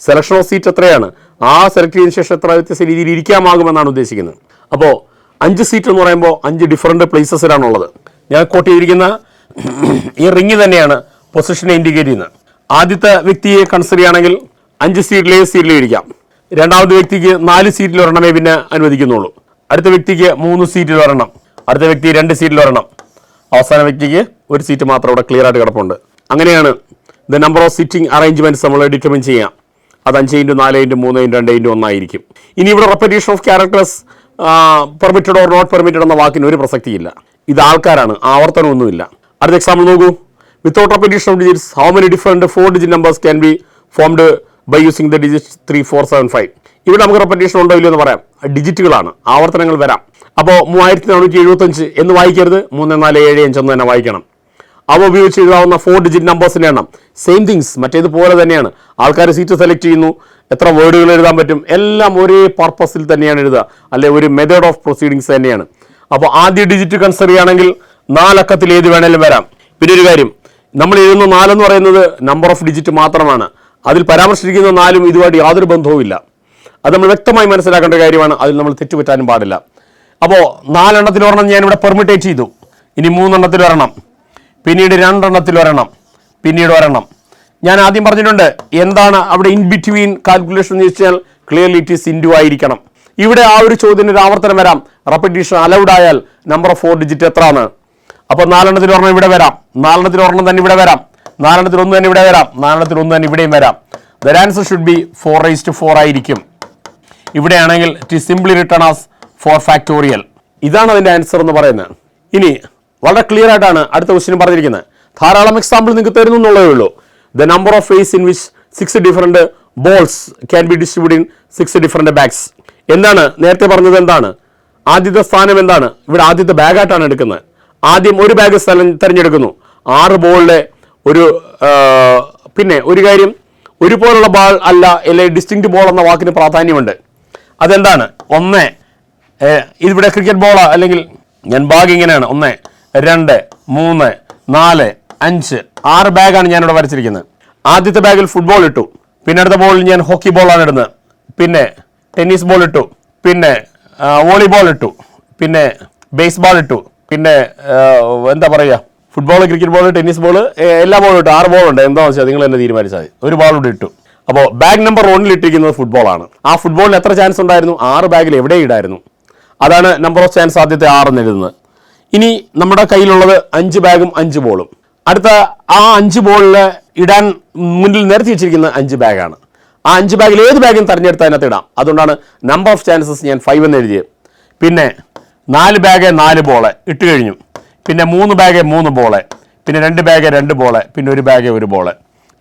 സെലക്ഷൻ ഓഫ് സീറ്റ് എത്രയാണ്, ആ സെലക്ട് ചെയ്തതിനു ശേഷം എത്ര വ്യത്യസ്ത രീതിയിൽ ഇരിക്കാമാകുമെന്നാണ് ഉദ്ദേശിക്കുന്നത്. അപ്പോൾ 5 സീറ്റ് എന്ന് പറയുമ്പോൾ 5 ഡിഫറൻറ്റ് പ്ലേസസിലാണുള്ളത്. ഞാൻ കോട്ട് ചെയ്തിരിക്കുന്ന ഈ റിങ് തന്നെയാണ് പൊസിഷനെ ഇൻഡിക്കേറ്റ് ചെയ്യുന്നത്. ആദ്യത്തെ വ്യക്തിയെ കൺസിഡർ ചെയ്യുകയാണെങ്കിൽ 5 സീറ്റിൽ ഏത് സീറ്റിലും ഇരിക്കാം. രണ്ടാമത്തെ വ്യക്തിക്ക് 4 സീറ്റിൽ ഒരെണ്ണമേ പിന്നെ അനുവദിക്കുന്നുള്ളൂ. അടുത്ത വ്യക്തിക്ക് 3 സീറ്റിൽ ഒരെണ്ണം, അടുത്ത വ്യക്തി 2 സീറ്റിൽ ഒരെണ്ണം, അവസാന വ്യക്തിക്ക് 1 സീറ്റ് മാത്രം ഇവിടെ ക്ലിയർ ആയിട്ട് കിടപ്പുണ്ട്. അങ്ങനെയാണ് the number of sitting arrangements നമ്മൾ ഡിറ്റർമിൻ ചെയ്യാം. അത് 5 × 4 × 3 × 2 × 1 ആയിരിക്കും. ഇനി ഇവിടെ repetition of characters permitted or not permitted എന്ന വാക്കിന് ഒരു പ്രസക്തിയില്ല. ഇത് ആൾക്കാരാണ്, ആവർത്തനമൊന്നുമില്ല. അടുത്ത എക്സാമ്പിൾ നോക്കൂ. Without repetition of digits how many different 4 digit numbers can be formed by using the digits 3, 4, 7, 5. ഇവിടെ നമുക്ക് റെപ്പറ്റീഷൻ ഉണ്ടോ ഇല്ലയോ എന്ന് പറയാം. ഡിജിറ്റുകളാണ്, ആവർത്തനങ്ങൾ വരാം. അപ്പോൾ 3475 എന്ന് വായിക്കരുത്, 3, 4, 7, 5 എന്ന് തന്നെ വായിക്കണം. അവ ഉപയോഗിച്ച് എഴുതാവുന്ന 4 digit നമ്പേഴ്സിൻ്റെ എണ്ണം സെയിം തിങ്സ്, മറ്റേതുപോലെ തന്നെയാണ്. ആൾക്കാർ സീറ്റ് സെലക്ട് ചെയ്യുന്നു, എത്ര വേർഡുകൾ എഴുതാൻ പറ്റും, എല്ലാം ഒരേ പർപ്പസിൽ തന്നെയാണ് എഴുതുക, അല്ലെ ഒരു മെത്തേഡ് ഓഫ് പ്രൊസീഡിങ്സ് തന്നെയാണ്. അപ്പോൾ ആദ്യ ഡിജിറ്റ് കൺസിഡർ ചെയ്യുകയാണെങ്കിൽ 4 അക്കത്തിൽ ഏത് വേണേലും വരാം. പിന്നെ ഒരു കാര്യം, നമ്മൾ എഴുതുന്ന 4 എന്ന് പറയുന്നത് നമ്പർ ഓഫ് ഡിജിറ്റ് മാത്രമാണ്. അതിൽ പരാമർശിച്ചിരിക്കുന്ന 4ഉം ഇതുമായിട്ട് യാതൊരു ബന്ധവുമില്ല. അത് നമ്മൾ വ്യക്തമായി മനസ്സിലാക്കേണ്ട കാര്യമാണ്. അതിൽ നമ്മൾ തെറ്റുപറ്റാനും പാടില്ല. അപ്പോൾ 4 എണ്ണത്തിൽ ഒരെണ്ണം ഞാനിവിടെ പെർമിറ്റേറ്റ് ചെയ്തു. ഇനി 3 എണ്ണത്തിൽ ഒരെണ്ണം, പിന്നീട് 2 എണ്ണത്തിൽ ഒരെണ്ണം, പിന്നീട് ഒരെണ്ണം. ഞാൻ ആദ്യം പറഞ്ഞിട്ടുണ്ട് എന്താണ് അവിടെ ഇൻ ബിറ്റ്വീൻ കാൽക്കുലേഷൻ എന്ന് ചോദിച്ചാൽ ക്ലിയർലി ഇറ്റ് ഈസ് ഇൻറ്റു ആയിരിക്കണം. ഇവിടെ ആ ഒരു ചോദ്യത്തിന് ഒരു ആവർത്തനം വരാം. റെപ്പറ്റീഷൻ അലൗഡ് ആയാൽ നമ്പർ ഓഫ് 4 digit എത്രയാണ്? അപ്പോൾ 4 എണ്ണത്തിൽ ഒരെണ്ണം ഇവിടെ വരാം, 4 എണ്ണത്തിൽ ഒരെണ്ണം തന്നെ ഇവിടെ വരാം, 4 എണ്ണത്തിൽ 1 തന്നെ ഇവിടെ വരാം, 4 എണ്ണത്തിൽ 1 തന്നെ ഇവിടെയും വരാം. ദ ആൻസർ ഷുഡ് ബി 4⁴ ആയിരിക്കും. ഇവിടെയാണെങ്കിൽ it is simply written as 4 factorial. ഇതാണ് അതിൻ്റെ ആൻസർ എന്ന് പറയുന്നത്. ഇനി വളരെ ക്ലിയർ ആയിട്ടാണ് അടുത്ത ക്വസ്റ്റ്യൻ പറഞ്ഞിരിക്കുന്നത്. ധാരാളം എക്സാമ്പിൾ നിങ്ങൾക്ക് തരുന്നു എന്നുള്ളതേ ഉള്ളൂ. The number of ways in which 6 different balls can be distribute in 6 different bags. എന്താണ് നേരത്തെ പറഞ്ഞത്? എന്താണ് ആദ്യത്തെ സ്ഥാനം? എന്താണ് ഇവിടെ ആദ്യത്തെ ബാഗായിട്ടാണ് എടുക്കുന്നത്. ആദ്യം ഒരു ബാഗ് തിരഞ്ഞെടുക്കുന്നു, 6 ബോളിലെ ഒരു. പിന്നെ ഒരു കാര്യം, ഒരുപോലുള്ള ബോൾ അല്ല, അല്ലെങ്കിൽ ഡിസ്റ്റിങ്ക്റ്റ് ബോൾ എന്ന വാക്കിന് പ്രാധാന്യമുണ്ട്. അതെന്താണ്? 1 ഇതിവിടെ ക്രിക്കറ്റ് ബോളാ, അല്ലെങ്കിൽ ഞാൻ ബാഗ് ഇങ്ങനെയാണ് 1, 2, 3, 4, 5, 6 ബാഗാണ് ഞാനിവിടെ വരച്ചിരിക്കുന്നത്. ആദ്യത്തെ ബാഗിൽ ഫുട്ബോൾ ഇട്ടു, പിന്നെ അടുത്ത ബോളിൽ ഞാൻ ഹോക്കി ബോളാണ് ഇടുന്നത്, പിന്നെ ടെന്നീസ് ബോൾ ഇട്ടു, പിന്നെ വോളിബോൾ ഇട്ടു, പിന്നെ ബേസ്ബോൾ ഇട്ടു, പിന്നെ എന്താ പറയുക, football, cricket ball, tennis ball, എല്ലാ ബോളും ഇട്ടു. 6 ബോളുണ്ട്. എന്താണെന്ന് വെച്ചാൽ നിങ്ങൾ തന്നെ തീരുമാനിച്ചാൽ മതി. ഒരു ബോൾ കൂടി ഇട്ടു. അപ്പോൾ ബാഗ് നമ്പർ 1 ഇട്ടിരിക്കുന്നത് ഫുട്ബോളാണ്. ആ ഫുട്ബോളിന് എത്ര ചാൻസ് ഉണ്ടായിരുന്നു? 6 ബാഗിൽ എവിടെ ഇടായിരുന്നു. അതാണ് നമ്പർ ഓഫ് ചാൻസ് ആദ്യത്തെ 6 എന്ന് എഴുതുന്നത്. ഇനി നമ്മുടെ കയ്യിലുള്ളത് 5 ബാഗും 5 ബോളും. അടുത്ത ആ 5 ബോളിൽ ഇടാൻ മുന്നിൽ നിരത്തി വെച്ചിരിക്കുന്ന 5 ബാഗാണ്. ആ 5 ബാഗിൽ ഏത് ബാഗും തിരഞ്ഞെടുത്ത് അതിനകത്ത് ഇടാം. അതുകൊണ്ടാണ് നമ്പർ ഓഫ് ചാൻസസ് ഞാൻ 5 എന്ന് എഴുതിയത്. പിന്നെ 4 ബാഗ് 4 ബോള് ഇട്ട് കഴിഞ്ഞു. പിന്നെ 3 ബാഗ് 3 ബോള്, പിന്നെ 2 ബാഗ് 2 ബോള്, പിന്നെ 1 ബാഗ് 1 ബോള്.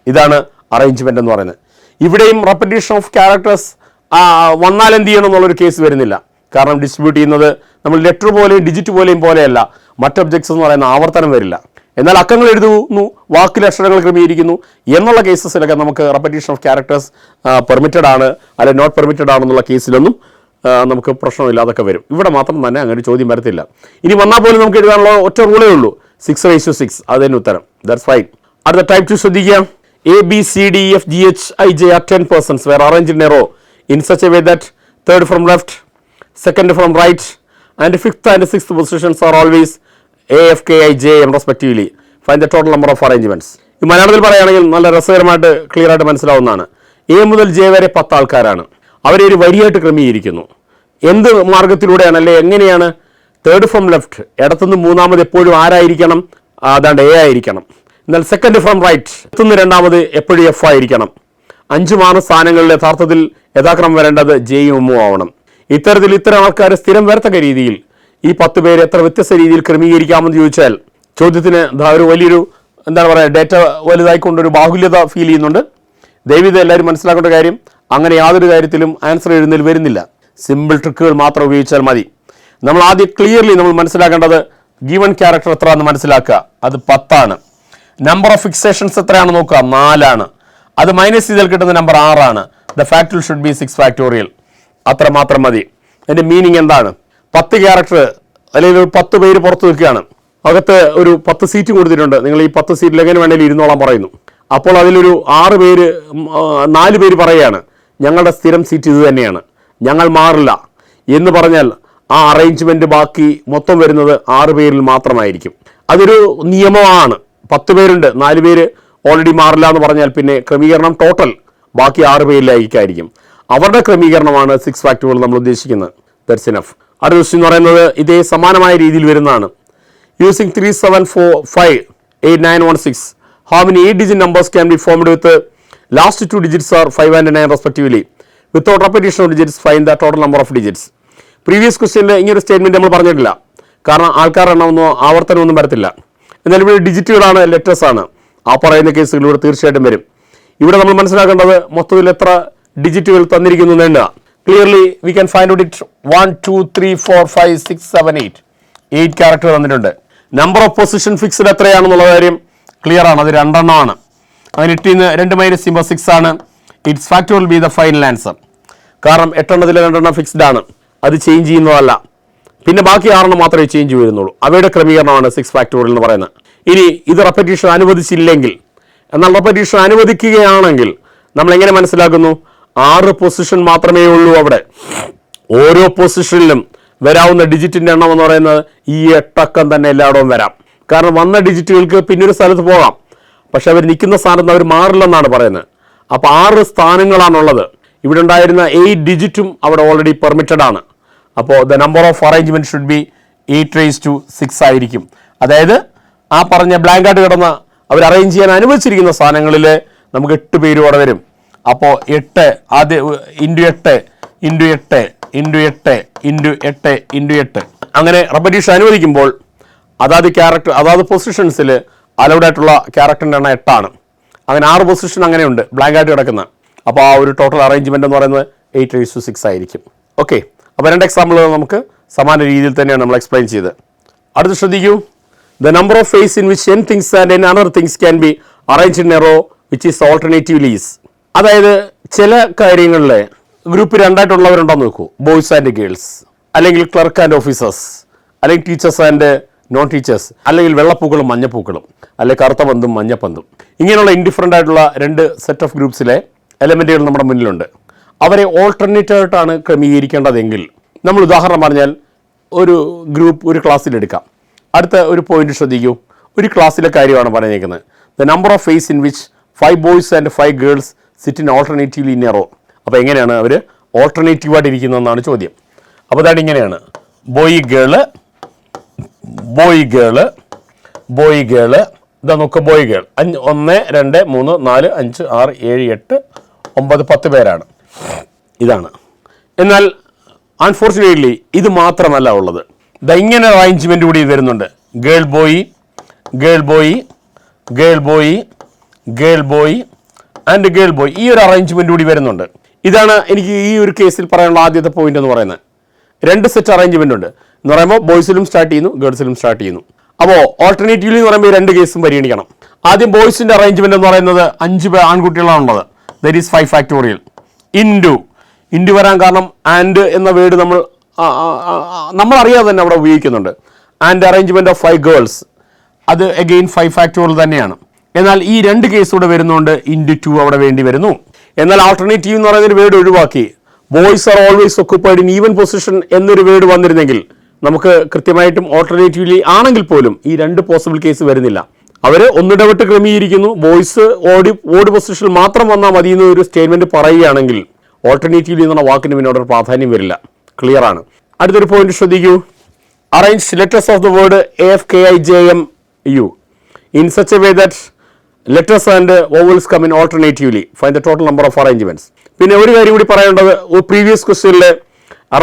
ഇതാണ് അറേഞ്ച്മെൻ്റ് എന്ന് പറയുന്നത്. ഇവിടെയും റെപ്പറ്റീഷൻ ഓഫ് ക്യാരക്ടേഴ്സ് വന്നാൽ എന്ത് ചെയ്യണം എന്നുള്ളൊരു കേസ് വരുന്നില്ല. കാരണം ഡിസ്ട്രിബ്യൂട്ട് ചെയ്യുന്നത് നമ്മൾ ലെറ്റർ പോലെയും ഡിജിറ്റ് പോലെയും പോലെയല്ല. മറ്റ് ഒബ്ജക്ട്സ് എന്ന് പറയുന്ന ആവർത്തനം വരില്ല. എന്നാൽ അക്കങ്ങൾ എഴുതുന്നു, വാക്കിൽ അക്ഷരങ്ങൾ ക്രമീകരിക്കുന്നു എന്നുള്ള കേസസിലൊക്കെ നമുക്ക് റെപ്പറ്റീഷൻ ഓഫ് ക്യാരക്ടേഴ്സ് പെർമിറ്റഡ് ആണ്, അല്ലെങ്കിൽ നോട്ട് പെർമിറ്റഡ് ആണെന്നുള്ള കേസിലൊന്നും നമുക്ക് പ്രശ്നമില്ല, അതൊക്കെ വരും. ഇവിടെ മാത്രം തന്നെ അങ്ങനെ ഒരു ചോദ്യം വരത്തില്ല. ഇനി വന്നാൽ പോലും നമുക്ക് എഴുതാനുള്ള ഒറ്റ റൂളേ ഉള്ളൂ, 6/6. അത് തന്നെ ഉത്തരം. That's fine. അടുത്ത ടൈപ്പ് 2 ശ്രദ്ധിക്കുക. ABCDEFGHIJ are 10 persons were arranged in a row in such a way that third from left, second from right, and fifth and sixth positions are always AFKIJM respectively. Find the total number of arrangements. ഈ മലയാളത്തിൽ പറയുകയാണെങ്കിൽ നല്ല രസകരമായിട്ട് clear ആയിട്ട് മനസ്സിലാവുന്നതാണ്. A മുതൽ J വരെ 10 ആൾക്കാരാണ്. അവരെ ഒരു വരിയായിട്ട് ക്രമീകരിക്കുന്നു. എന്ത് മാർഗത്തിലൂടെയാണ്, അല്ലെ എങ്ങനെയാണ്? തേർഡ് ഫ്രം ലെഫ്റ്റ്, ഇടത്തുനിന്ന് മൂന്നാമത് എപ്പോഴും ആരായിരിക്കണം? അതാണ്ട് A ആയിരിക്കണം. എന്നാൽ സെക്കൻഡ് ഫ്രം റൈറ്റ്, ഇടത്തുനിന്ന് രണ്ടാമത് എപ്പോഴും F ആയിരിക്കണം. 5 സ്ഥാനങ്ങളിൽ യഥാർത്ഥത്തിൽ യഥാക്രമം വരേണ്ടത് Jയും M ആവണം. ഇത്തരത്തിൽ ഇത്തരം ആൾക്കാർ സ്ഥിരം വരത്തക്ക രീതിയിൽ ഈ 10 പേര് എത്ര വ്യത്യസ്ത രീതിയിൽ ക്രമീകരിക്കാമെന്ന് ചോദിച്ചാൽ ചോദ്യത്തിന് ഒരു വലിയൊരു എന്താണ് പറയുക, ഡേറ്റ വലുതായിക്കൊണ്ടൊരു ബാഹുല്യത ഫീൽ ചെയ്യുന്നുണ്ട്. ദയവിത് എല്ലാവരും മനസ്സിലാക്കേണ്ട കാര്യം, അങ്ങനെ യാതൊരു കാര്യത്തിലും ആൻസർ എഴുതുന്നതിൽ വരുന്നില്ല. സിമ്പിൾ ട്രിക്കുകൾ മാത്രം ഉപയോഗിച്ചാൽ മതി. നമ്മൾ ആദ്യം ക്ലിയർലി നമ്മൾ മനസ്സിലാക്കേണ്ടത് ഗിവൺ ക്യാരക്ടർ എത്രയാണെന്ന് മനസ്സിലാക്കുക. അത് 10 നമ്പർ ഓഫ് ഫിക്സേഷൻസ് എത്രയാണെന്ന് നോക്കുക, 4 അത് മൈനസ് ചെയ്താൽ കിട്ടുന്ന number 6. The factorial should be 6 factorial. അത്ര മാത്രം മതി. അതിൻ്റെ മീനിങ് എന്താണ്? 10 ക്യാരക്ടർ അല്ലെങ്കിൽ ഒരു 10 പേര് പുറത്ത് നിൽക്കുകയാണ്. അകത്ത് ഒരു 10 സീറ്റ് കൊടുത്തിട്ടുണ്ട്. നിങ്ങൾ ഈ 10 സീറ്റിൽ എങ്ങനെ വേണമെങ്കിലും ഇരുന്നോളാൻ പറയുന്നു. അപ്പോൾ അതിലൊരു 4 പേര് പറയുകയാണ്, ഞങ്ങളുടെ സ്ഥിരം സീറ്റ് ഇത് തന്നെയാണ്, ഞങ്ങൾ മാറില്ല എന്ന് പറഞ്ഞാൽ ആ അറേഞ്ച്മെൻറ്റ് ബാക്കി മൊത്തം വരുന്നത് 6 പേരിൽ മാത്രമായിരിക്കും. അതൊരു നിയമമാണ്. 10 പേരുണ്ട്, 4 പേര് ഓൾറെഡി മാറില്ല എന്ന് പറഞ്ഞാൽ പിന്നെ ക്രമീകരണം ടോട്ടൽ ബാക്കി 6 പേരിലായിരിക്കും. അവരുടെ ക്രമീകരണമാണ് 6 ഫാക്ടോറിയൽ നമ്മൾ ഉദ്ദേശിക്കുന്നത്. That's enough. അടുത്ത ക്വസ്റ്റ്യൻ എന്ന് പറയുന്നത് ഇതേ സമാനമായ രീതിയിൽ വരുന്നതാണ്. Using 3, 7, 4, 5, 8, 9, 1, 6 how many 8-digit numbers can be formed with last 2 digits are 5 and 9 respectively? Without repetition of digits, find the total number of digits. Previous ക്വസ്റ്റ്യനിൽ ഇങ്ങനൊരു സ്റ്റേറ്റ്മെൻറ്റ് നമ്മൾ പറഞ്ഞിട്ടില്ല, കാരണം ആൾക്കാരുടെ എണ്ണമൊന്നും ആവർത്തനമൊന്നും വരത്തില്ല. എന്നാൽ ഇവിടെ ഡിജിറ്റുകളാണ്, ലെറ്റേഴ്സ് ആണ്. ആ പറയുന്ന കേസുകളിലൂടെ തീർച്ചയായിട്ടും വരും. ഇവിടെ നമ്മൾ മനസ്സിലാക്കേണ്ടത് മൊത്തത്തിൽ എത്ര ഡിജിറ്റുകൾ തന്നിരിക്കുന്നു എന്നുണ്ട്. Clearly we can find out it 1, 2, 3, 4, 5, 6, 7, 8 character തന്നിട്ടുണ്ട്. നമ്പർ ഓഫ് പൊസിഷൻ ഫിക്സ്ഡ് എത്രയാണെന്നുള്ള കാര്യം ക്ലിയർ ആണ്, അത് 2 എണ്ണമാണ്. അങ്ങനെ 8 2 മൈനസ് ചെയ്യുമ്പോൾ 6 ആണ്. It's factorial B the final answer. കാരണം 8 എണ്ണത്തിൽ 2 എണ്ണം ഫിക്സ്ഡ് ആണ്, അത് ചേഞ്ച് ചെയ്യുന്നതല്ല. പിന്നെ ബാക്കി 6 എണ്ണം മാത്രമേ ചേഞ്ച് വരുന്നുള്ളൂ. അവയുടെ ക്രമീകരണമാണ് 6 ഫാക്ടോറിയൽ എന്ന് പറയുന്നത്. ഇനി ഇത് റെപ്പറ്റീഷൻ അനുവദിച്ചില്ലെങ്കിൽ, എന്നാൽ റെപ്പറ്റീഷൻ അനുവദിക്കുകയാണെങ്കിൽ നമ്മൾ എങ്ങനെ മനസ്സിലാക്കുന്നു? 6 പൊസിഷൻ മാത്രമേ ഉള്ളൂ അവിടെ. ഓരോ പൊസിഷനിലും വരാവുന്ന ഡിജിറ്റിൻ്റെ എണ്ണം എന്ന് പറയുന്നത് ഈ 8 അക്കം തന്നെ എല്ലായിടവും വരാം. കാരണം വന്ന ഡിജിറ്റുകൾക്ക് പിന്നൊരു സ്ഥലത്ത് പോകാം, പക്ഷെ അവർ നിൽക്കുന്ന സ്ഥാനത്ത് അവർ മാറില്ലെന്നാണ് പറയുന്നത്. അപ്പോൾ 6 സ്ഥാനങ്ങളാണുള്ളത്. ഇവിടെ ഉണ്ടായിരുന്ന 8 ഡിജിറ്റും അവിടെ ഓൾറെഡി പെർമിറ്റഡ് ആണ്. അപ്പോൾ the number of arrangement should B 8⁻6 ആയിരിക്കും. അതായത് ആ പറഞ്ഞ ബ്ലാങ്കായിട്ട് കിടന്ന അവർ അറേഞ്ച് ചെയ്യാൻ അനുവദിച്ചിരിക്കുന്ന സ്ഥാനങ്ങളിൽ നമുക്ക് 8 പേരും അവിടെ വരും. അപ്പോൾ 8 ആദ്യം × 8 അങ്ങനെ റെപ്പറ്റീഷൻ അനുവദിക്കുമ്പോൾ അതാത് ക്യാരക്ടർ അതാത് പൊസിഷൻസിൽ അലൗഡ് ആയിട്ടുള്ള ക്യാരക്ടറിൻ്റെ എണ്ണം 8 ആണ്. അങ്ങനെ 6 പൊസിഷൻ അങ്ങനെയുണ്ട് ബ്ലാങ്കായിട്ട് കിടക്കുന്ന. അപ്പോൾ ആ ഒരു ടോട്ടൽ അറേഞ്ച്മെൻറ്റ് എന്ന് പറയുന്നത് 8⁻6 ആയിരിക്കും. ഓക്കെ, അപ്പോൾ 2 എക്സാമ്പിളുകൾ നമുക്ക് സമാന രീതിയിൽ തന്നെയാണ് നമ്മൾ എക്സ്പ്ലെയിൻ ചെയ്തത്. അടുത്ത് ശ്രദ്ധിക്കൂ. The number of face in which n things and n other things can be arranged in a row which is alternatively is. അതായത് ചില കാര്യങ്ങളിൽ ഗ്രൂപ്പ് 2 ആയിട്ടുള്ളവരുണ്ടോയെന്ന് നോക്കൂ. ബോയ്സ് ആൻഡ് ഗേൾസ്, അല്ലെങ്കിൽ ക്ലർക്ക് ആൻഡ് ഓഫീസേഴ്സ്, അല്ലെങ്കിൽ ടീച്ചേഴ്സ് ആൻഡ് നോൺ ടീച്ചേഴ്സ്, അല്ലെങ്കിൽ വെള്ളപ്പൂക്കളും മഞ്ഞപ്പൂക്കളും, അല്ലെങ്കിൽ കറുത്ത പന്തും മഞ്ഞപ്പന്തും. ഇങ്ങനെയുള്ള ഇൻഡിഫറൻ്റ് ആയിട്ടുള്ള 2 സെറ്റ് ഓഫ് ഗ്രൂപ്പ്സിലെ എലമെൻറ്റുകൾ നമ്മുടെ മുന്നിലുണ്ട്. അവരെ ഓൾട്ടർനേറ്റീവ് ആയിട്ടാണ് ക്രമീകരിക്കേണ്ടതെങ്കിൽ നമ്മൾ ഉദാഹരണം പറഞ്ഞാൽ ഒരു ഗ്രൂപ്പ് ഒരു ക്ലാസ്സിലെടുക്കാം. അടുത്ത ഒരു പോയിന്റ് ശ്രദ്ധിക്കൂ. ഒരു ക്ലാസ്സിലെ കാര്യമാണ് പറഞ്ഞേക്കുന്നത്. The number of face in which 5 boys and 5 girls sit in alternatively in a row. അപ്പോൾ എങ്ങനെയാണ് അവർ ഓൾട്ടർനേറ്റീവായിട്ട് ഇരിക്കുന്നതെന്നാണ് ചോദ്യം. അപ്പോൾ അതായത് ഇങ്ങനെയാണ്: ബോയ് ഗേള്, ഇതാ നോക്കുക, ബോയ് ഗേൾ 1, 2, 3, 4, 5, 6, 7, 8, 9, 10 പേരാണ്. ഇതാണ്. എന്നാൽ അൺഫോർച്ചുനേറ്റ്ലി ഇത് മാത്രമല്ല ഉള്ളത്. ഇങ്ങനെ അറേഞ്ച്മെൻറ്റ് കൂടി വരുന്നുണ്ട്. Girl boy and girl boy, ഈ ഒരു അറേഞ്ച്മെൻറ്റ് കൂടി വരുന്നുണ്ട്. ഇതാണ് എനിക്ക് ഈ ഒരു കേസിൽ പറയാനുള്ള ആദ്യത്തെ പോയിന്റ് എന്ന് പറയുന്നത്. 2 സെറ്റ് അറേഞ്ച്മെൻ്റ് ഉണ്ട് എന്ന് പറയുമ്പോൾ ബോയ്സിലും സ്റ്റാർട്ട് ചെയ്യുന്നു, ഗേൾസിലും സ്റ്റാർട്ട് ചെയ്യുന്നു. അപ്പോൾ ഓൾട്ടർനേറ്റീവ്ലി എന്ന് പറയുമ്പോൾ 2 കേസും പരിഗണിക്കണം. ആദ്യം ബോയ്സിൻ്റെ അറേഞ്ച്മെൻറ്റ് എന്ന് പറയുന്നത് 5 ആൺകുട്ടികളാണുള്ളത്. ദറ്റ് ഈസ് 5 ഫാക്ടോറിയൽ ഇൻഡു വരാൻ കാരണം ആൻഡ് എന്ന വേർഡ് നമ്മൾ അറിയാതെ തന്നെ അവിടെ ഉപയോഗിക്കുന്നുണ്ട്. ആൻഡ് അറേഞ്ച്മെന്റ് ഓഫ് 5 ഗേൾസ്, അത് അഗെയിൻ 5 ഫാക്ടോറിയൽ തന്നെയാണ്. എന്നാൽ ഈ 2 കേസ് കൂടെ വരുന്നുണ്ട്, ഇൻഡു 2 അവിടെ വേണ്ടി വരുന്നു. എന്നാൽ ആൾട്ടർനേറ്റീവ് എന്ന് പറയുന്നൊരു വേർഡ് ഒഴിവാക്കി boys are always occupied in even position എന്നൊരു വേർഡ് വന്നിരുന്നെങ്കിൽ നമുക്ക് കൃത്യമായിട്ടും ഓൾട്ടർനേറ്റീവ്ലി ആണെങ്കിൽ പോലും ഈ 2 പോസിബിൾ കേസ് വരുന്നില്ല. അവർ ഒന്നിടവിട്ട് ക്രമീകരിക്കുന്നു, ബോയ്സ് ഓഡ് പൊസിഷനിൽ മാത്രം വന്നാൽ മതി എന്നൊരു സ്റ്റേറ്റ്മെന്റ് പറയുകയാണെങ്കിൽ ഓൾട്ടർനേറ്റീവ്ലി എന്നുള്ള വാക്കിന് പിന്നോട് പ്രാധാന്യം വരില്ല. ക്ലിയർ ആണ്. അടുത്തൊരു പോയിന്റ് ശ്രദ്ധിക്കൂ. Arrange letters of the word AFKIJMU in such a way that letters and vowels come in alternatively. Find the total number of arrangements. പിന്നെ ഒരു കാര്യം കൂടി പറയേണ്ടത്, പ്രീവിയസ് ക്വസ്റ്റ്യനിലെ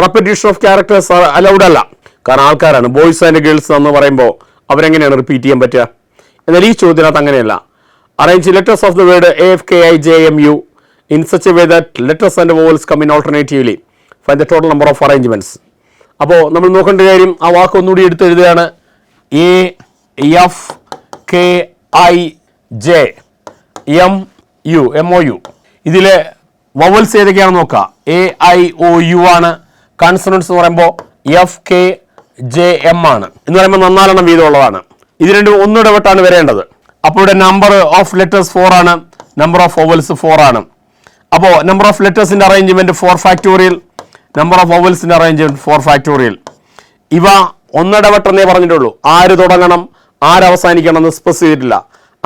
റെപ്പറ്റീഷൻ ഓഫ് ക്യാരക്ടേഴ്സ് അലൗഡ് അല്ല. കാരണം ആൾക്കാരാണ്, ബോയ്സ് ആൻഡ് ഗേൾസ് എന്ന് പറയുമ്പോൾ അവരെങ്ങനെയാണ് റിപ്പീറ്റ് ചെയ്യാൻ പറ്റുക? എന്നാൽ ഈ ചോദ്യത്തിനകത്ത് അങ്ങനെയല്ല. Arrange letters of the word AFKIJMU in such a way that letters and vowels come in alternatively. Find the total number of arrangements. അപ്പോൾ നമ്മൾ നോക്കേണ്ട കാര്യം, ആ വാക്ക് ഒന്നുകൂടി എടുത്ത് എഴുതുകയാണ്. AFKIJMU. ഇതിലെ വവൽസ് ഏതൊക്കെയാണെന്ന് നോക്കുക. AIOU ആണ്. കൺസണൻസ് എന്ന് പറയുമ്പോൾ FKJM ആണ്. എന്ന് പറയുമ്പോൾ 4 വീതമുള്ളതാണ്. ഇത് രണ്ടും ഒന്നിടവിട്ടാണ് വരേണ്ടത്. അപ്പോൾ ഇവിടെ നമ്പർ ഓഫ് ലെറ്റേഴ്സ് 4 ആണ്, നമ്പർ ഓഫ് വവൽസ് 4 ആണ്. അപ്പോൾ നമ്പർ ഓഫ് ലെറ്റേഴ്സിൻ്റെ അറേഞ്ച്മെൻറ്റ് 4 ഫാക്ടോറിയൽ, നമ്പർ ഓഫ് വവൽസിൻ്റെ അറേഞ്ച്മെൻറ്റ് 4 ഫാക്ടോറിയൽ. ഇവ ഒന്നിടവിട്ടെന്നേ പറഞ്ഞിട്ടുള്ളൂ. ആര് തുടങ്ങണം ആരവസാനിക്കണം എന്ന് സ്പെസിഫൈ ചെയ്തിട്ടില്ല.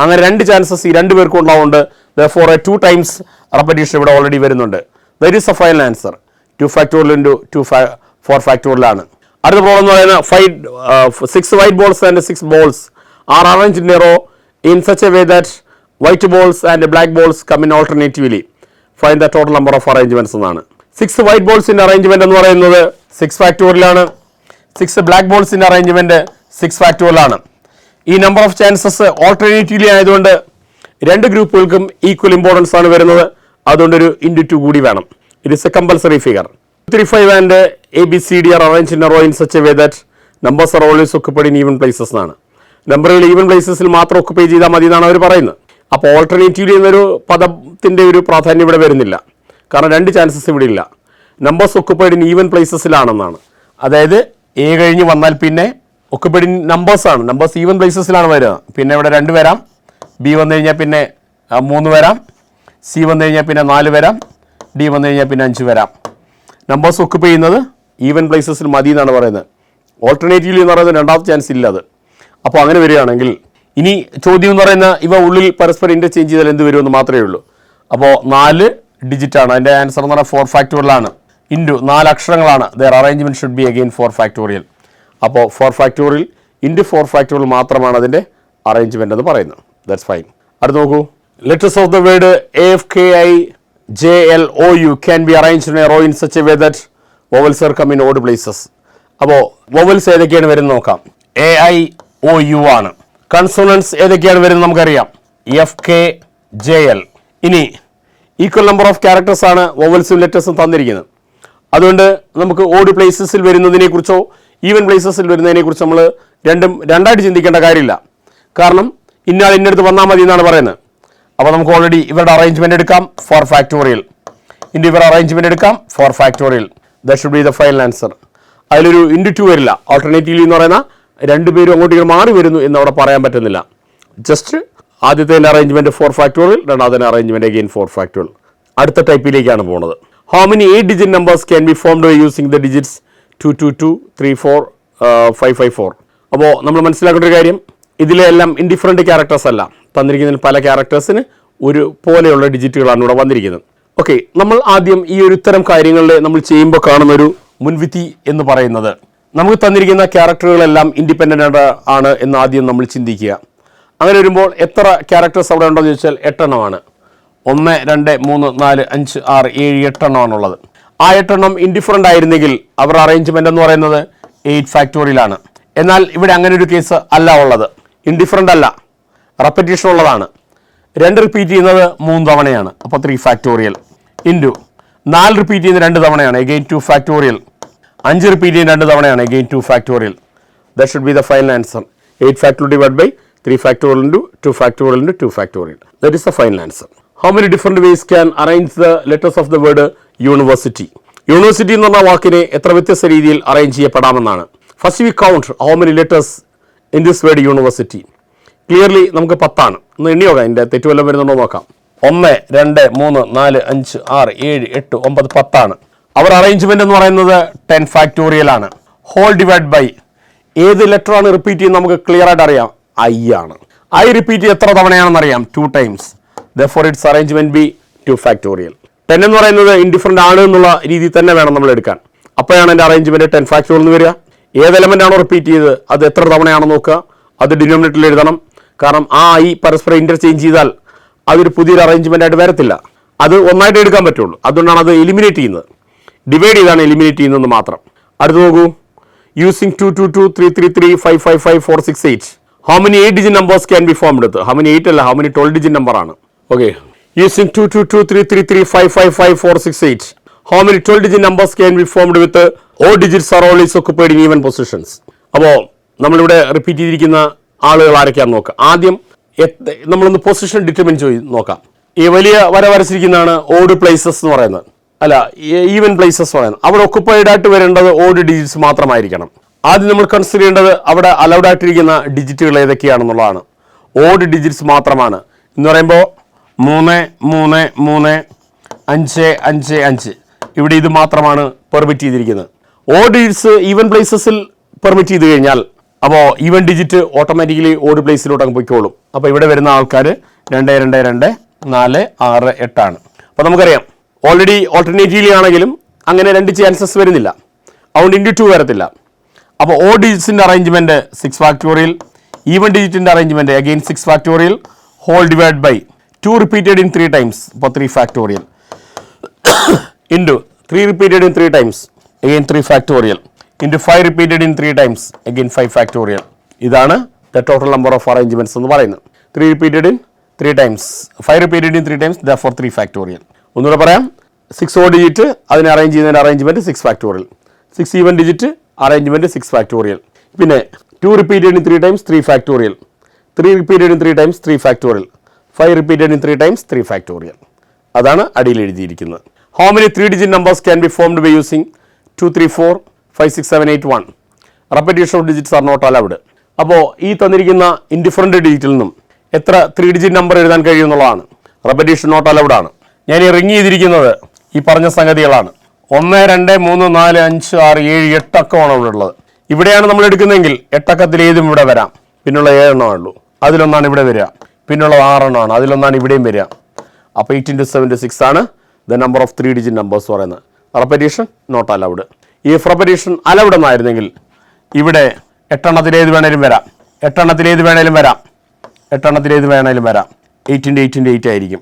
അങ്ങനെ 2 ചാൻസസ് ഈ 2 പേർക്കും ഉണ്ടാവുന്നുണ്ട്. therefore 2 times റെപ്പറ്റീഷൻ ഇവിടെ ഓൾറെഡി വരുന്നുണ്ട്. There is a final answer. 2 factorial into 4 factorial ആണ്. അടുത്ത പ്രോബ്ലം എന്ന് പറയുന്നത് 6 white balls and 6 balls are arranged in a row in such a way that white balls and black balls come in alternatively. Find the total number of arrangements എന്നാണ്. 6 white ബോൾസിന്റെ arrangement എന്ന് പറയുന്നത് 6 ഫാക്ടോറിയലാണ്. 6 black ബോൾസിന്റെ arrangement 6 ഫാക്ടോറിയലാണ്. ഈ number of chances alternatively ആയതുകൊണ്ട് 2 ഗ്രൂപ്പുകൾക്കും equal importance ആണ് വരുന്നത്. അതുകൊണ്ടൊരു into 2 കൂടി വേണം. It is A compulsory figure. 3, 5 and ABCD are arranged in a row in such a way that numbers are always occupied in even places എന്നാണ്. നമ്പറുകൾ even പ്ലേസസിൽ മാത്രം occupy ചെയ്താൽ മതി എന്നാണ് അവർ പറയുന്നത്. അപ്പോൾ ഓൾട്ടർനേറ്റീവ്ലി എന്നൊരു പദത്തിൻ്റെ ഒരു പ്രാധാന്യം ഇവിടെ വരുന്നില്ല. കാരണം 2 ചാൻസസ് ഇവിടെ ഇല്ല. നമ്പേഴ്സ് ഒക്കുപ്പൈഡ് ഇൻ ഈവൻ പ്ലേസസിലാണെന്നാണ്. അതായത് A കഴിഞ്ഞ് വന്നാൽ പിന്നെ ഒക്കുപ്പൈഡ് ഇൻ നമ്പേഴ്സാണ്. നമ്പേഴ്സ് ഈവൻ പ്ലേസസിലാണ് വരിക. പിന്നെ ഇവിടെ 2 വരാം, B വന്നു കഴിഞ്ഞാൽ പിന്നെ 3 വരാം, C വന്നു കഴിഞ്ഞാൽ പിന്നെ 4 വരാം, D വന്നു കഴിഞ്ഞാൽ പിന്നെ 5 വരാം. നമ്പേഴ്സ് ഒക്കുപ്പൈ ചെയ്യുന്നത് ഈവൻ പ്ലേസസിൽ മതി എന്നാണ് പറയുന്നത്. ഓൾട്ടർനേറ്റീവ്ലി എന്ന് പറയുന്നത് 2ാമത്തെ ചാൻസ് ഇല്ല അത്. അപ്പോൾ അങ്ങനെ വരികയാണെങ്കിൽ ഇനി ചോദ്യം എന്ന് പറയുന്ന ഇവ ഉള്ളിൽ പരസ്പരം ഇൻ്റർചേഞ്ച് ചെയ്താൽ എന്ത് വരുമെന്ന് മാത്രമേ ഉള്ളൂ. അപ്പോൾ 4 ഡിജിറ്റാണ്. അതിൻ്റെ ആൻസർ എന്ന് പറഞ്ഞാൽ 4 ഫാക്ടോറിയലാണ്. ഇൻറ്റു 4 അക്ഷരങ്ങളാണ്. Their arrangement should be again 4 factorial. അപ്പോൾ 4 ഫാക്ടോറിയൽ ഇൻറ്റു 4 ഫാക്ടോറിയൽ മാത്രമാണ് അതിൻ്റെ അറേഞ്ച്മെൻ്റ് എന്ന് പറയുന്നത്. That's fine. അടുത്ത് നോക്കൂ. Letters of the word AFKIJLOU can be arranged in a row in such a way that vowels are come in odd places. അപ്പോൾ vowels ഏതൊക്കെയാണ് വരുന്നത് നോക്കാം. AIOU ആണ്. കൺസോണൻസ് ഏതൊക്കെയാണ് വരുന്നത് നമുക്കറിയാം. FKJL. ഇനി ഈക്വൽ നമ്പർ ഓഫ് ക്യാരക്ടേഴ്സ് ആണ് വവൽസും ലെറ്റേഴ്സും തന്നിരിക്കുന്നത്. അതുകൊണ്ട് നമുക്ക് ഓഡ് പ്ലേസസിൽ വരുന്നതിനെ കുറിച്ചോ ഈവൻ പ്ലേസസിൽ വരുന്നതിനെ കുറിച്ച് നമ്മൾ രണ്ടായിട്ട് ചിന്തിക്കേണ്ട കാര്യമില്ല. കാരണം ഇന്നാൾ ഇന്നടുത്ത് വന്നാൽ മതി എന്നാണ് പറയുന്നത്. അപ്പോൾ നമുക്ക് ഓൾറെഡി ഇവരുടെ അറേഞ്ച്മെന്റ് എടുക്കാം 4 ഫാക്ടോറിയൽ. ഇൻറ്റു ഇവരുടെ അറേഞ്ച്മെന്റ് എടുക്കാം 4 factorial. That should be the final answer. അതിലൊരു ഇൻറ്റു 2 വരില്ല. ഓൾട്ടർനേറ്റീവ്ലി എന്ന് പറയുന്ന 2 പേരും അങ്ങോട്ടേക്ക് മാറി വരുന്നു എന്ന് അവിടെ പറയാൻ പറ്റുന്നില്ല. ജസ്റ്റ് ആദ്യത്തെ അറേഞ്ച്മെന്റ് 4 ഫാക്ടോറിയൽ, രണ്ടാമത്തെ അറേഞ്ച്മെന്റ് അഗെയിൻ 4 ഫാക്ടോറിയൽ. അടുത്ത ടൈപ്പിലേക്കാണ് പോകുന്നത്. How many 8 digit numbers can be formed by using the digits 2, 2, 2, 3, 4, 5, 5, 4. അപ്പോൾ നമ്മൾ മനസ്സിലാക്കേണ്ട ഒരു കാര്യം, ഇതിലെല്ലാം ഇൻഡിഫറൻറ്റ് ക്യാരക്ടേഴ്സ് അല്ല തന്നിരിക്കുന്നതിന്. പല ക്യാരക്ടേഴ്സിന് ഒരു പോലെയുള്ള ഡിജിറ്റുകളാണ് ഇവിടെ വന്നിരിക്കുന്നത്. ഓക്കെ, നമ്മൾ ആദ്യം ഈ ഒരു ഇത്തരം കാര്യങ്ങളിൽ നമ്മൾ ചെയ്യുമ്പോൾ കാണുന്ന ഒരു മുൻവിധി എന്ന് പറയുന്നത്, നമുക്ക് തന്നിരിക്കുന്ന ക്യാരക്ടറുകളെല്ലാം ഇൻഡിപെൻഡൻ്റ് ആണ് എന്ന് ആദ്യം നമ്മൾ ചിന്തിക്കുക. അങ്ങനെ വരുമ്പോൾ എത്ര ക്യാരക്ടേഴ്സ് അവിടെ ഉണ്ടെന്ന് ചോദിച്ചാൽ 8 എണ്ണമാണ്. 1, 2, 3, 4, 5, 6, 7, 8 എണ്ണമാണുള്ളത്. ആ 8 എണ്ണം ഇൻഡിഫറൻ്റ് ആയിരുന്നെങ്കിൽ അവരുടെ അറേഞ്ച്മെൻ്റ് എന്ന് പറയുന്നത് 8 ഫാക്ടോറിയലാണ്. എന്നാൽ ഇവിടെ അങ്ങനെ ഒരു കേസ് അല്ല ഉള്ളത്. ഇൻഡിഫറൻ്റ് അല്ല, റെപ്പറ്റീഷൻ ഉള്ളതാണ്. 2 റിപ്പീറ്റ് ചെയ്യുന്നത് 3 തവണയാണ്, അപ്പോൾ 3 ഫാക്ടോറിയൽ. ഇൻറ്റു 4 റിപ്പീറ്റ് ചെയ്യുന്നത് 2 തവണയാണ്, എഗെയിൻ 2 ഫാക്ടോറിയൽ. 5 റിപ്പീറ്റ് ചെയ്യുന്നത് 2 തവണയാണ്, again 2 factorial. That should be the final answer. 8 factorial divide by 3 factorial into 2 factorial into 2 factorial. That is the final answer. How many different ways can arrange the letters of the word university. University എന്ന് പറഞ്ഞ വാക്കിനെ എത്ര വ്യത്യസ്ത രീതിയിൽ arrange ചെയ്യപ്പെടാമെന്നാണ്. First we count how many letters in this word university. Clearly നമുക്ക് 10 ഒന്ന് എണ്ണി നോക്കാം, അതിൻ്റെ തെറ്റുവല്ലം വരുന്നുണ്ടോ നോക്കാം. 1 2 3 4 5 6 7 8 9 10 അവർ അറേഞ്ച്മെന്റ് എന്ന് പറയുന്നത് 10 ഫാക്ടോറിയൽ ആണ്. ഹോൾ ഡിവൈഡ് ബൈ ഏത് ലെറ്റർ ആണ് റിപ്പീറ്റ് ചെയ്യുന്നത് നമുക്ക് ക്ലിയർ ആയിട്ട് അറിയാം, ഐ ആണ്. ഐ റിപ്പീറ്റ് എത്ര തവണയാണെന്ന് അറിയാം, 2 times. Therefore its arrangement be 2 factorial. 10 എന്ന് പറയുന്നത് ഇൻഡിഫറൻ്റ് ആണ് എന്നുള്ള രീതിയിൽ തന്നെ വേണം നമ്മൾ എടുക്കാൻ. അപ്പോഴാണ് എൻ്റെ അറേഞ്ച്മെന്റ് 10 ഫാക്ടോറിയൽ എന്ന് വരിക. ഏത് എലമെന്റ് ആണോ റിപ്പീറ്റ് ചെയ്ത് അത് എത്ര തവണയാണെന്ന് നോക്കുക, അത് ഡിനോമിനേറ്ററിൽ എഴുതണം. കാരണം ആ ഐ പരസ്പരം ഇന്റർചേഞ്ച് ചെയ്താൽ അതൊരു പുതിയൊരു അറേഞ്ച്മെന്റ് ആയിട്ട് വരത്തില്ല, അത് ഒന്നായിട്ട് എടുക്കാൻ പറ്റുള്ളൂ. അതുകൊണ്ടാണ് അത് എലിമിനേറ്റ് ചെയ്യുന്നത്, ഡിവൈഡ് ചെയ്താണ് എലിമിനേറ്റ് ചെയ്യുന്നത് മാത്രം. അടുത്ത് നോക്കൂ, using 2 2 2 3 3 3 5 5 5 4 6 8. How many 8-digit numbers can be formed with? How many 8 അല്ല, how many 12-digit number ആണ്. Okay. Using 2 2 2 3 3 3 5 5 5 4 6 8. How many 12-digit numbers can be formed with odd digits are always occupied in even positions? അപ്പോൾ നമ്മളിവിടെ repeat ചെയ്തിരിക്കുന്ന ആളുകൾ ആരൊക്കെയാണെന്ന് നോക്കാം. ആദ്യം നമ്മളൊന്ന് position determine ചെയ്ത് നോക്കാം. ഈ വലിയ വര വരച്ചിരിക്കുന്നതാണ് ഓഡ് പ്ലേസസ് എന്ന് പറയുന്നത്, അല്ല ഈവൻ പ്ലേസസ് പറയുന്നത്. അവിടെ ഒക്കുപ്പൈഡ് ആയിട്ട് വരേണ്ടത് ഓഡ് ഡിജിറ്റ്സ് മാത്രമായിരിക്കണം. ആദ്യം നമ്മൾ കൺസിഡർ ചെയ്യേണ്ടത് അവിടെ അലൗഡ് ആയിട്ടിരിക്കുന്ന ഡിജിറ്റുകൾ ഏതൊക്കെയാണെന്നുള്ളതാണ്. ഓഡ് ഡിജിറ്റ്സ് മാത്രമാണ് എന്ന് പറയുമ്പോൾ 3 3 3 5 5 5 ഇവിടെ ഇത് മാത്രമാണ് പെർമിറ്റ് ചെയ്തിരിക്കുന്നത്. ഓഡ് ഡിജിറ്റ്സ് ഈവൻ പ്ലേസസിൽ പെർമിറ്റ് ചെയ്ത് കഴിഞ്ഞാൽ അപ്പോൾ ഈവൻ ഡിജിറ്റ് ഓട്ടോമാറ്റിക്കലി ഓഡ് പ്ലേസിലോട്ട് അങ്ങ് പൊയ്ക്കോളും. അപ്പോൾ ഇവിടെ വരുന്ന ആൾക്കാർ 2 2 2 4 6 8 ആണ്. അപ്പോൾ നമുക്കറിയാം ഓൾറെഡി ഓൾട്ടർനേറ്റീവ്ലി ആണെങ്കിലും അങ്ങനെ 2 ചാൻസസ് വരുന്നില്ല, അതുകൊണ്ട് ഇൻറ്റു 2 വരത്തില്ല. അപ്പോൾ ഓഡ് ഡിജിറ്റ്സിൻ്റെ അറേഞ്ച്മെൻറ്റ് 6 ഫാക്ടോറിയൽ, ഈവൻ ഡിജിറ്റിൻ്റെ arrangement again 6 factorial, whole divide by 2 repeated in 3 times, അപ്പോൾ 3 factorial, into 3 repeated in 3 times, again 3 factorial, into 5 repeated in 3 times, again 5 factorial. ഇതാണ് the total number of arrangements എന്ന് പറയുന്നത്. 3 repeated in 3 times, 5 repeated in 3 times, therefore 3 factorial. ഒന്നുകൂടെ പറയാം, 6 odd digit അതിനെ arrange ചെയ്യുന്നതിൻ്റെ arrangement 6 factorial, 6 even digit arrangement 6 factorial, പിന്നെ 2 repeated in 3 times 3 factorial, 3 repeated in 3 times 3 factorial, 5 repeated in 3 times 3 factorial. അതാണ് അടിയിൽ എഴുതിയിരിക്കുന്നത്. How many 3-digit numbers can be formed by using 2 3 4 5 6 7 8 1? Repetition of digits are not allowed. അപ്പോൾ ഈ തന്നിരിക്കുന്ന indifferent ഡിജിറ്റിൽ നിന്നും എത്ര 3-digit number എഴുതാൻ കഴിയുമെന്നുള്ളതാണ്. റെപ്പറ്റീഷൻ നോട്ട് അലൗഡ് ആണ്. ഞാൻ ഈ റിങ് ചെയ്തിരിക്കുന്നത് ഈ പറഞ്ഞ സംഗതികളാണ്. 1 2 3 4 5 6 7 8 അക്കമാണ് ഇവിടെ ഉള്ളത്. ഇവിടെയാണ് നമ്മൾ എടുക്കുന്നതെങ്കിൽ 8 അക്കത്തിൽ ഏതും ഇവിടെ വരാം, പിന്നുള്ള 7 എണ്ണമാണ് ഉള്ളൂ, അതിലൊന്നാണ് ഇവിടെ വരിക, പിന്നുള്ള 6 എണ്ണമാണ്, അതിലൊന്നാണ് ഇവിടെയും വരിക. അപ്പോൾ 8 × 7 6 ആണ് the number of 3-digit numbers പറയുന്നത്. Repetition not allowed. ഈ റെപ്പറ്റീഷൻ അലൗഡ് എന്നായിരുന്നെങ്കിൽ ഇവിടെ 8 എണ്ണത്തിൽ ഏത് വേണേലും വരാം, 8 എണ്ണത്തിൽ ഏത് വേണേലും വരാം, 8 എണ്ണത്തിൽ ഏത് വേണേലും വരാം. 8 × 8 × 8 ആയിരിക്കും,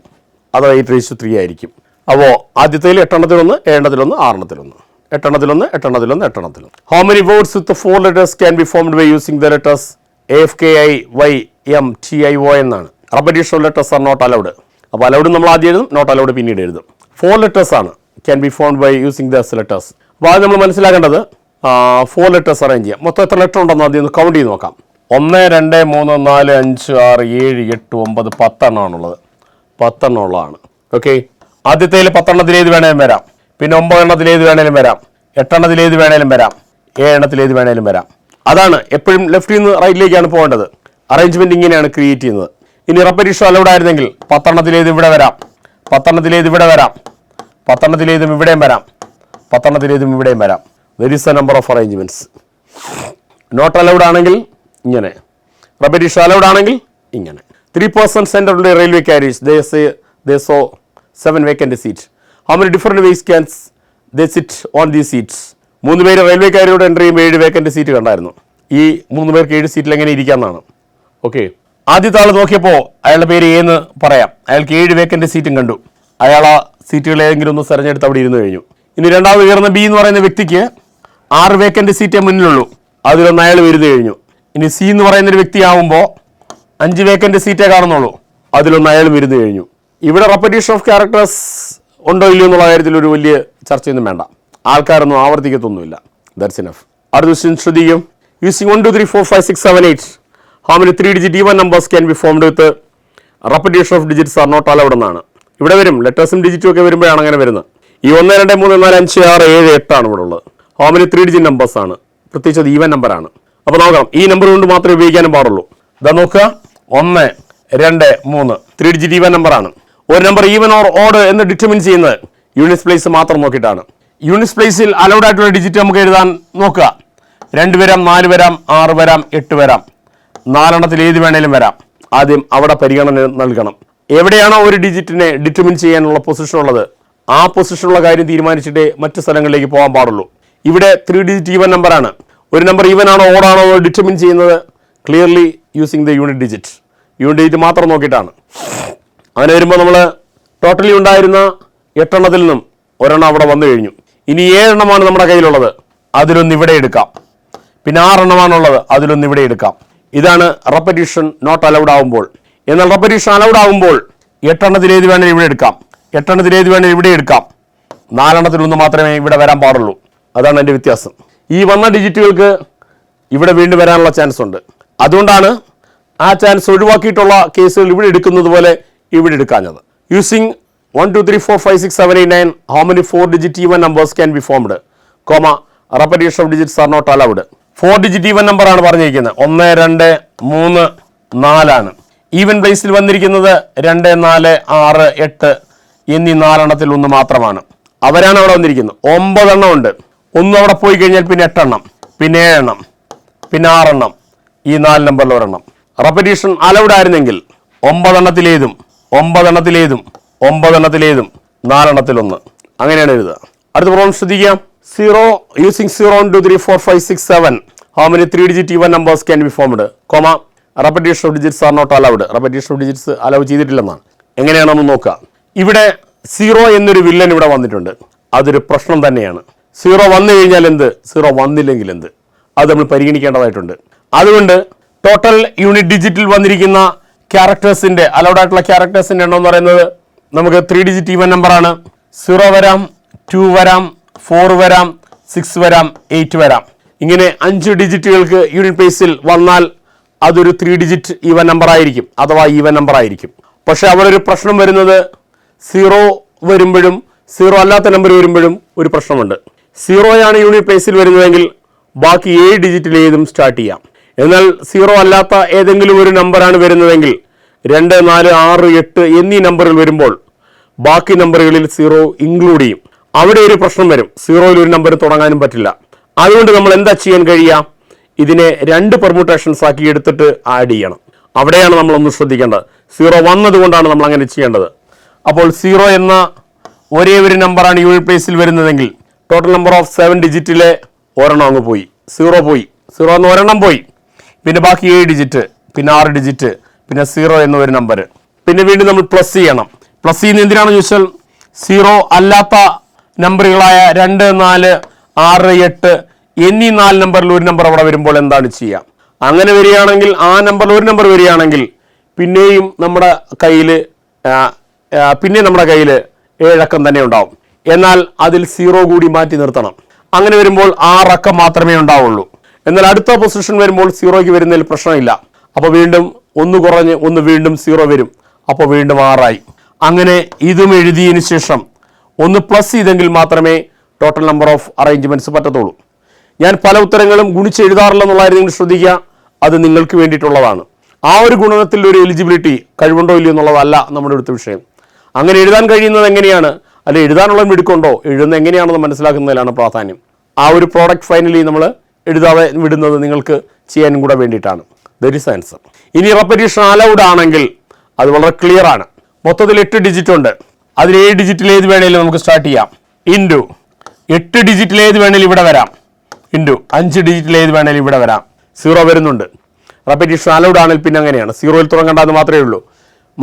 അതോ 8⁻³ ആയിരിക്കും. അപ്പോൾ ആദ്യത്തേൽ 8 എണ്ണത്തിലൊന്ന്, 7 എണ്ണത്തിലൊന്ന്, 6 എണ്ണത്തിലൊന്ന്, 8 എണ്ണത്തിലൊന്ന്, 8 എണ്ണത്തിലൊന്ന്, 8 എണ്ണത്തിലൊന്ന്. How many words with 4 letters can be formed by using the letters AFKIYMTIO എന്നാണ്. Repetition of letters are not allowed. അപ്പോൾ അലൗഡ് നമ്മൾ ആദ്യം എഴുതും, നോട്ട് അലൗഡ് പിന്നീട് എഴുതും. 4 letters ആണ് can be formed by using those letters. അപ്പോൾ അത് നമ്മൾ മനസ്സിലാക്കേണ്ടത് 4 letters അറേഞ്ച് ചെയ്യാം. മൊത്തം എത്ര ലെറ്റർ ഉണ്ടെന്ന് ആദ്യം ഒന്ന് കൗണ്ട് ചെയ്ത് നോക്കാം. 1 2 3 4 5 6 7 8 9 10 എണ്ണമാണുള്ളത്, 10 എണ്ണം ഉള്ളതാണ്. ഓക്കെ, ആദ്യത്തേൽ 10 എണ്ണത്തിൽ ഏത് വേണേലും വരാം, പിന്നെ 9 എണ്ണത്തിൽ ഏത് വേണേലും വരാം, 8 എണ്ണത്തിൽ ഏത് വേണേലും വരാം, 7 എണ്ണത്തിൽ ഏത് വേണേലും വരാം. അതാണ് എപ്പോഴും ലെഫ്റ്റിൽ നിന്ന് റൈറ്റിലേക്കാണ് പോകേണ്ടത്. അറേഞ്ച്മെന്റ് ഇങ്ങനെയാണ് ക്രിയേറ്റ് ചെയ്യുന്നത്. ഇനി റെപ്പറ്റീഷൻ അലൗഡ് ആയിരുന്നെങ്കിൽ 10 എണ്ണത്തിൽ ഏത് ഇവിടെ വരാം, 10 എണ്ണത്തിൽ ഏത് ഇവിടെ വരാം, 10 എണ്ണത്തിൽ ഏതും ഇവിടെയും വരാം, 10 എണ്ണത്തിൽ ഏതും ഇവിടെയും വരാം. There is a number of arrangements. Not allowed ആണെങ്കിൽ ഇങ്ങനെ, റെപ്പറ്റീഷൻ അലൗഡ് ആണെങ്കിൽ ഇങ്ങനെ. 3 persons entered the railway carriage. They saw 7 vacant seats. How many different ways can they sit on these seats? 3 പേര് റെയിൽവേ കാരിയോട് എൻ്റർ ചെയ്യുമ്പോൾ 7 vacant seat കണ്ടായിരുന്നു. ഈ 3 പേർക്ക് 7 സീറ്റിൽ എങ്ങനെ ഇരിക്കാമെന്നാണ്. ഓക്കെ, ആദ്യത്തെ ആൾ നോക്കിയപ്പോൾ അയാളുടെ പേര് എന്ന് പറയാം, അയാൾക്ക് 7 വേക്കൻറ്റ് സീറ്റും കണ്ടു. അയാൾ ആ സീറ്റുകൾ ഏതെങ്കിലും ഒന്ന് സെലഞ്ഞെടുത്ത് അവിടെ ഇരുന്ന് കഴിഞ്ഞു. ഇനി രണ്ടാമത് ഉയർന്ന ബി എന്ന് പറയുന്ന വ്യക്തിക്ക് 6 വേക്കൻറ്റ് സീറ്റേ മുന്നിലുള്ളൂ, അതിലൊന്ന് അയാൾ വരുന്നു കഴിഞ്ഞു. ഇനി സി എന്ന് പറയുന്നൊരു വ്യക്തിയാവുമ്പോൾ 5 വേക്കൻറ്റ് സീറ്റേ കാണുന്നുള്ളൂ, അതിലൊന്ന് അയാൾ വരുന്നു കഴിഞ്ഞു. ഇവിടെ റെപ്പറ്റീഷൻ ഓഫ് ക്യാരക്ടേഴ്സ് ഉണ്ടോ ഇല്ലയോ എന്നുള്ള കാര്യത്തിൽ ഒരു വലിയ ചർച്ചയൊന്നും വേണ്ട, ആൾക്കാരൊന്നും ആവർത്തിക്കത്തൊന്നുമില്ല. That's enough. അടുത്ത ക്വസ്റ്റ്യൻ ശ്രദ്ധിക്കും. Using 1 2 3 4 5 6 7 8 how many 3-digit even numbers can be formed with repetition of digits are not allowed എന്നാണ്. ഇവിടെ വരും ലെറ്റേഴ്സും ഡിജിറ്റും ഒക്കെ വരുമ്പോഴാണ് അങ്ങനെ വരുന്നത്. ഈ 1, 2, 3, 4, 5, 6, 7, 8 ആണ് ഇവിടെ ഉള്ളത്. ഹൗ മെനി 3 ഡിജിറ്റ് നമ്പേഴ്സ് ആണ്? പ്രത്യേകിച്ച് അത് ഈവൻ നമ്പറാണ്. അപ്പോൾ നോക്കാം, ഈ നമ്പർ കൊണ്ട് മാത്രമേ ഉപയോഗിക്കാനും പാടുള്ളൂ. ഇതാ നോക്കുക, 1, 2, 3 3 ഡിജിറ്റ് ഈവൻ നമ്പറാണ്. ഒരു നമ്പർ ഈവൻ ഓർ ഓഡ് എന്ന് ഡിറ്റർമിൻ ചെയ്യുന്നത് യൂണിറ്റ്സ് പ്ലേസ് മാത്രം നോക്കിയിട്ടാണ്. യൂണിറ്റ്സ് പ്ലേസിൽ അലൗഡ് ആയിട്ടുള്ള ഡിജിറ്റ് നമുക്ക് എഴുതാൻ നോക്കുക. 2 വരാം, 4 വരാം, 6 വരാം, 8 വരാം. 4 ഏത് വേണേലും വരാം. ആദ്യം അവിടെ പരിഗണന നൽകണം. എവിടെയാണോ ഒരു ഡിജിറ്റിനെ ഡിറ്റർമിൻ ചെയ്യാനുള്ള പൊസിഷൻ ഉള്ളത്, ആ പൊസിഷനുള്ള കാര്യം തീരുമാനിച്ചിട്ടേ മറ്റ് സ്ഥലങ്ങളിലേക്ക് പോകാൻ പാടുള്ളൂ. ഇവിടെ 3 ഡിജിറ്റ് ഈവൻ നമ്പറാണ്. ഒരു നമ്പർ ഈവൻ ആണോ ഓടാണോ ഡിറ്റർമിൻ ചെയ്യുന്നത് clearly using the unit digit മാത്രം നോക്കിയിട്ടാണ്. അങ്ങനെ വരുമ്പോൾ നമ്മൾ ടോട്ടലി ഉണ്ടായിരുന്ന 8 എണ്ണത്തിൽ നിന്നും ഒരെണ്ണം അവിടെ വന്നു കഴിഞ്ഞു. ഇനി 7 എണ്ണമാണ് നമ്മുടെ കയ്യിലുള്ളത്, അതിലൊന്ന് ഇവിടെ എടുക്കാം. പിന്നെ 6 എണ്ണമാണുള്ളത്, അതിലൊന്ന് ഇവിടെ എടുക്കാം. ഇതാണ് റെപ്പറ്റീഷൻ നോട്ട് അലൗഡ് ആകുമ്പോൾ. എന്നാൽ റെപ്പറ്റീഷൻ അലൗഡ് ആകുമ്പോൾ 8 എണ്ണത്തിൽ ഏത് വേണേലും ഇവിടെ എടുക്കാം, 8 എണ്ണത്തിൽ ഏത് വേണേലും ഇവിടെ എടുക്കാം. 4 എണ്ണത്തിലൊന്ന് മാത്രമേ ഇവിടെ വരാൻ പാടുള്ളൂ. അതാണ് എൻ്റെ വ്യത്യാസം. ഈ വന്ന ഡിജിറ്റുകൾക്ക് ഇവിടെ വീണ്ടും വരാനുള്ള ചാൻസ് ഉണ്ട്. അതുകൊണ്ടാണ് ആ ചാൻസ് ഒഴിവാക്കിയിട്ടുള്ള കേസുകൾ ഇവിടെ എടുക്കുന്നത് പോലെ ഇവിടെ എടുക്കാഞ്ഞത്. Using 1, 2, 3, 4, 5, 6, 7, 8, 9 how many 4 digit even numbers can be formed, repetition of digits are not allowed. 4 digit even number ആണ് പറഞ്ഞിരിക്കുന്നത്. 1, 2, 3, 4 ആണ്. ഈവൻ പ്ലേസിൽ വന്നിരിക്കുന്നത് 2, 4, 6, 8 എന്നീ 4 എണ്ണത്തിൽ ഒന്ന് മാത്രമാണ്. അവരാണ് അവിടെ വന്നിരിക്കുന്നത്. 9 എണ്ണം ഉണ്ട്. ഒന്ന് അവിടെ പോയി കഴിഞ്ഞാൽ പിന്നെ 8 എണ്ണം, പിന്നെ 7 എണ്ണം, പിന്നെ 6 എണ്ണം, ഈ 4 നമ്പറിൽ ഒരെണ്ണം. റെപ്പറ്റീഷൻ അലൗഡ് ആയിരുന്നെങ്കിൽ 9 എണ്ണത്തിലേതും 9 എണ്ണത്തിലേതും 9 എണ്ണത്തിലേതും 4 എണ്ണത്തിലൊന്ന്, അങ്ങനെയാണ് എഴുതുക. അടുത്ത പ്രോബ്ലം ശ്രദ്ധിക്കാം. 0 using 0, 1, 2, 3, 4, 5, 6, 7 how many 3 digit even numbers can be formed, repetition of digits are not allowed. repetition of digits allow ചെയ്തിട്ടില്ലെന്നാണ്. എങ്ങനെയാണെന്ന് നോക്കുക. ഇവിടെ 0 എന്നൊരു വില്ലൻ ഇവിടെ വന്നിട്ടുണ്ട്. അതൊരു പ്രശ്നം തന്നെയാണ്. 0 വന്നു കഴിഞ്ഞാൽ എന്ത്, 0 വന്നില്ലെങ്കിൽ എന്ത്, അത് നമ്മൾ പരിഗണിക്കേണ്ടതായിട്ടുണ്ട്. അതുകൊണ്ട് ടോട്ടൽ യൂണിറ്റ് ഡിജിറ്റിൽ വന്നിരിക്കുന്ന ക്യാരക്ടേഴ്സിന്റെ അലൗഡ് ആയിട്ടുള്ള ക്യാരക്ടേഴ്സിന്റെ എണ്ണം എന്ന് പറയുന്നത് നമുക്ക് 3 ഡിജിറ്റ് ഈവൻ നമ്പറാണ്. 0 വരാം, 2 വരാം, 4 വരാം, 6 വരാം, 8 വരാം. ഇങ്ങനെ 5 ഡിജിറ്റുകൾക്ക് യൂണിറ്റ് പ്ലേസിൽ വന്നാൽ അതൊരു 3 ഡിജിറ്റ് ഈവൻ നമ്പർ ആയിരിക്കും, അഥവാ ഈവൻ നമ്പർ ആയിരിക്കും. പക്ഷെ അവിടെ ഒരു പ്രശ്നം വരുന്നത് 0 വരുമ്പോഴും 0 അല്ലാത്ത നമ്പർ വരുമ്പോഴും ഒരു പ്രശ്നമുണ്ട്. 0 ആണ് യൂണിറ്റ് പ്ലേസിൽ വരുന്നതെങ്കിൽ ബാക്കി 7 ഡിജിറ്റിൽ ഏതും സ്റ്റാർട്ട് ചെയ്യാം. എന്നാൽ 0 അല്ലാത്ത ഏതെങ്കിലും ഒരു നമ്പറാണ് വരുന്നതെങ്കിൽ 2, 4, 6, 8 എന്നീ നമ്പറുകൾ വരുമ്പോൾ ബാക്കി നമ്പറുകളിൽ 0 ഇൻക്ലൂഡ് ചെയ്യും. അവിടെ ഒരു പ്രശ്നം വരും. 0യിൽ ഒരു നമ്പർ തുടങ്ങാനും പറ്റില്ല. അതുകൊണ്ട് നമ്മൾ എന്താ ചെയ്യാൻ കഴിയുക, ഇതിനെ 2 പെർമ്യൂട്ടേഷൻസ് ആക്കി എടുത്തിട്ട് ആഡ് ചെയ്യണം. അവിടെയാണ് നമ്മളൊന്ന് ശ്രദ്ധിക്കേണ്ടത്. 0 വന്നതുകൊണ്ടാണ് നമ്മൾ അങ്ങനെ ചെയ്യേണ്ടത്. അപ്പോൾ 0 എന്ന ഒരേ ഒരു നമ്പറാണ് യൂണിറ്റ് പ്ലേസിൽ വരുന്നതെങ്കിൽ ടോട്ടൽ നമ്പർ ഓഫ് 7 ഡിജിറ്റിലെ ഒരെണ്ണം അങ്ങ് പോയി, 0 പോയി. 0 എന്ന ഒരെണ്ണം പോയി. പിന്നെ ബാക്കി 7 ഡിജിറ്റ്, പിന്നെ 6 ഡിജിറ്റ്, പിന്നെ 0 എന്ന ഒരു നമ്പർ. പിന്നെ വീണ്ടും നമ്മൾ പ്ലസ് ചെയ്യണം. പ്ലസ് ചെയ്യുന്ന എന്തിനാണെന്ന് ചോദിച്ചാൽ 0 അല്ലാത്ത നമ്പറുകളായ 2, 4, 6, 8 എന്നീ 4 നമ്പറിൽ ഒരു നമ്പർ അവിടെ വരുമ്പോൾ എന്താണ് ചെയ്യുക. അങ്ങനെ വരികയാണെങ്കിൽ ആ നമ്പറിൽ ഒരു നമ്പർ വരികയാണെങ്കിൽ പിന്നെയും നമ്മുടെ കയ്യിൽ 7 അക്കം തന്നെ ഉണ്ടാവും. എന്നാൽ അതിൽ 0 കൂടി മാറ്റി നിർത്തണം. അങ്ങനെ വരുമ്പോൾ 6 അക്കം മാത്രമേ ഉണ്ടാവുള്ളൂ. എന്നാൽ അടുത്ത പൊസിഷൻ വരുമ്പോൾ 0ക്ക് വരുന്നതിൽ പ്രശ്നമില്ല. അപ്പോൾ വീണ്ടും 1 കുറഞ്ഞ് 1 വീണ്ടും 0 വരും. അപ്പോൾ വീണ്ടും 6 ആയി. അങ്ങനെ ഇതും എഴുതിയതിനു ശേഷം 1 പ്ലസ് ചെയ്തെങ്കിൽ മാത്രമേ ടോട്ടൽ നമ്പർ ഓഫ് അറേഞ്ച്മെന്റ്സ് പറ്റത്തുള്ളൂ. ഞാൻ പല ഉത്തരങ്ങളും ഗുണിച്ച് എഴുതാറില്ലെന്നുള്ള കാര്യം നിങ്ങൾ ശ്രദ്ധിക്കുക. അത് നിങ്ങൾക്ക് വേണ്ടിയിട്ടുള്ളതാണ്. ആ ഒരു ഗുണനത്തിൽ ഒരു എലിജിബിലിറ്റി കഴിവുണ്ടോ ഇല്ലയോ എന്നുള്ളതല്ല നമ്മുടെ അടുത്ത വിഷയം. അങ്ങനെ എഴുതാൻ കഴിയുന്നത് എങ്ങനെയാണ്, അല്ലെ എഴുതാനുള്ള മിടുക്കുണ്ടോ, എഴുതുന്നത് എങ്ങനെയാണെന്ന് മനസ്സിലാക്കുന്നതിലാണ് പ്രാധാന്യം. ആ ഒരു പ്രോഡക്റ്റ് ഫൈനലി നമ്മൾ എഴുതാതെ വിടുന്നത് നിങ്ങൾക്ക് ചെയ്യാനും കൂടെ വേണ്ടിയിട്ടാണ്. That is answer. ഇനി റെപ്പറ്റീഷൻ അലൗഡ് ആണെങ്കിൽ അത് വളരെ ക്ലിയർ ആണ്. മൊത്തത്തിൽ 8 ഡിജിറ്റ് ഉണ്ട്. അതിൽ 7 ഡിജിറ്റിൽ ഏത് വേണേലും നമുക്ക് സ്റ്റാർട്ട് ചെയ്യാം. ഇൻറ്റു 8 ഡിജിറ്റിൽ ഏത് വേണേലും ഇവിടെ വരാം. ഇൻറ്റു 5 ഡിജിറ്റിൽ ഏത് വേണേലും ഇവിടെ വരാം. 0 വരുന്നുണ്ട്. റെപ്പറ്റീഷൻ അലൗഡ് ആണെങ്കിൽ പിന്നെ അങ്ങനെയാണ്. 0യിൽ തുടങ്ങേണ്ടത് മാത്രമേ ഉള്ളൂ.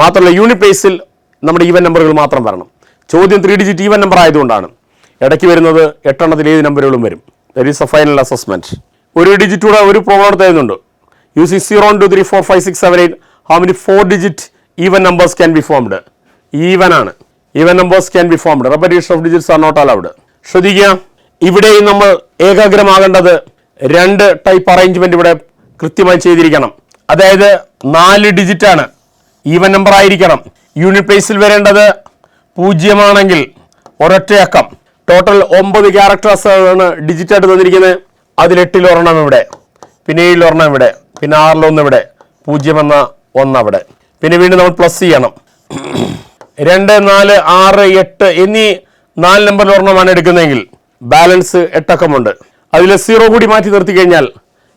മാത്രമല്ല യൂണിറ്റ് പ്ലേസിൽ നമ്മുടെ ഈവൻ നമ്പറുകൾ മാത്രം വരണം. ചോദ്യം 3 ഡിജിറ്റ് ഈവൻ നമ്പർ ആയതുകൊണ്ടാണ്. ഇടയ്ക്ക് വരുന്നത് 8 എണ്ണത്തിൽ ഏത് നമ്പറുകളും വരും. That is a final assessment. ഒരു ഡിജിറ്റ് കൂടെ ഒരു പ്രോബ്ലം തരുന്നുണ്ട്. Using 0, 1, 2, 3, 4, 5, 6, 7, 8 how many 4 digit even numbers can be formed. Even ആണ്. Even numbers can be formed. Repetition of digits are not allowed. ശ്രദ്ധിക്കുക, ഇവിടെയും നമ്മൾ ഏകാഗ്രമാകേണ്ടത് 2 ടൈപ്പ് അറേഞ്ച്മെന്റ് ഇവിടെ കൃത്യമായി ചെയ്തിരിക്കണം. അതായത് 4 ഡിജിറ്റ് ആണ്, ഈവൻ നമ്പർ ആയിരിക്കണം. യൂണിറ്റ് പ്ലേസിൽ വരേണ്ടത് 0 ആണെങ്കിൽ ഒരൊറ്റ അക്കം. ടോട്ടൽ 9 ക്യാരക്ടേഴ്സാണ് ഡിജിറ്റായിട്ട് തന്നിരിക്കുന്നത്. അതിൽ 8 ഒരെണ്ണം ഇവിടെ, പിന്നെ 7 ഒരെണ്ണം ഇവിടെ, പിന്നെ 6 1 ഇവിടെ, 0 എന്ന 1 അവിടെ. പിന്നെ വീണ്ടും നമ്മൾ പ്ലസ് ചെയ്യണം. 2 4 6 8 എന്നീ 4 നമ്പറിൽ ഒരെണ്ണമാണ് എടുക്കുന്നതെങ്കിൽ ബാലൻസ് 8 അക്കമുണ്ട്. അതിൽ 0 കൂടി മാറ്റി നിർത്തി കഴിഞ്ഞാൽ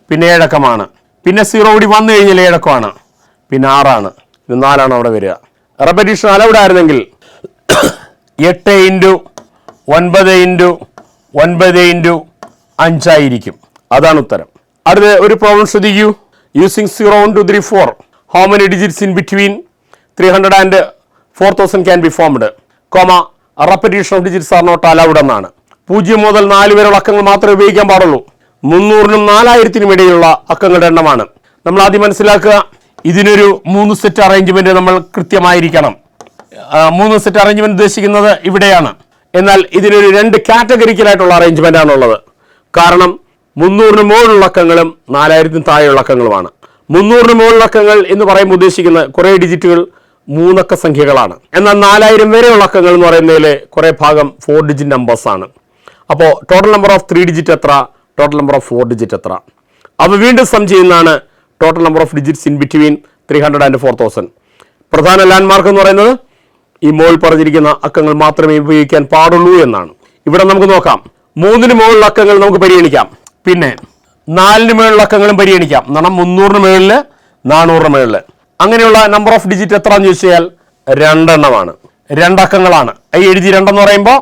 പിന്നെ 7 അക്കമാണ്. പിന്നെ 0 കൂടി വന്നു കഴിഞ്ഞാൽ 7 അക്കമാണ്, പിന്നെ 6 ആണ്. ഇത് 4 ആണ് അവിടെ വരിക. റെപ്പറ്റീഷൻ അലൗഡ് ആയിരുന്നെങ്കിൽ 8 × 9 × 9 × 5 ആയിരിക്കും. അതാണ് ഉത്തരം. അടുത്ത ഒരു പ്രോബ്ലം ശ്രദ്ധിക്കൂ. Using 0 1 2 3 4 how many digits in between 300 and 4000 can be formed, repetition of digits are not allowed എന്നാണ്. 0 മുതൽ 4 വരെയുള്ള അക്കങ്ങൾ മാത്രമേ ഉപയോഗിക്കാൻ പാടുള്ളൂ. 300-നും 4000-നും ഇടയിലുള്ള അക്കങ്ങളുടെ എണ്ണമാണ്. നമ്മൾ ആദ്യം മനസ്സിലാക്കുക, ഇതിനൊരു 3 സെറ്റ് അറേഞ്ച്മെന്റ് നമ്മൾ കൃത്യമായിരിക്കണം. 3 സെറ്റ് അറേഞ്ച്മെന്റ് ഉദ്ദേശിക്കുന്നത് ഇവിടെയാണ്. എന്നാൽ ഇതിനൊരു 2 കാറ്റഗറിക്കലായിട്ടുള്ള അറേഞ്ച്മെന്റ് ആണുള്ളത്. കാരണം 300-ന് മുകളിലുള്ള അക്കങ്ങളും 4000-ന് താഴെയുള്ള അക്കങ്ങളുമാണ്. 300-ന് മുകളിലുള്ള അക്കങ്ങൾ എന്ന് പറയുമ്പോൾ ഉദ്ദേശിക്കുന്ന കുറേ ഡിജിറ്റുകൾ 3 അക്ക സംഖ്യകളാണ്. എന്നാൽ 4000 വരെയുള്ള അക്കങ്ങൾ എന്ന് പറയുന്നതിൽ കുറേ ഭാഗം 4 ഡിജിറ്റ് നമ്പേഴ്സ് ആണ്. അപ്പോൾ ടോട്ടൽ നമ്പർ ഓഫ് 3 ഡിജിറ്റ് എത്ര, ടോട്ടൽ നമ്പർ ഓഫ് 4 ഡിജിറ്റ് എത്ര, അവ വീണ്ടും സം ചെയ്യുന്നതാണ് total number of digits in between 300 and 4000. പ്രധാന ലാൻഡ്മാർക്ക് എന്ന് പറയുന്നത് ഈ മുകളിൽ പറഞ്ഞിരിക്കുന്ന അക്കങ്ങൾ മാത്രമേ ഉപയോഗിക്കാൻ പാടുള്ളൂ എന്നാണ്. ഇവിടെ നമുക്ക് നോക്കാം. 3-ന് മുകളിലുള്ള അക്കങ്ങൾ നമുക്ക് പരിഗണിക്കാം, പിന്നെ 4-ന് മുകളിലുള്ള അക്കങ്ങളും പരിഗണിക്കാം. എന്നാൽ 300-ന് മുകളിൽ 400-ന് മുകളിൽ അങ്ങനെയുള്ള നമ്പർ ഓഫ് ഡിജിറ്റ് എത്ര എന്ന് ചോദിച്ചാൽ 2 എണ്ണമാണ്. 2 അക്കങ്ങളാണ്. ഈ എഴുതി 2 എന്ന് പറയുമ്പോൾ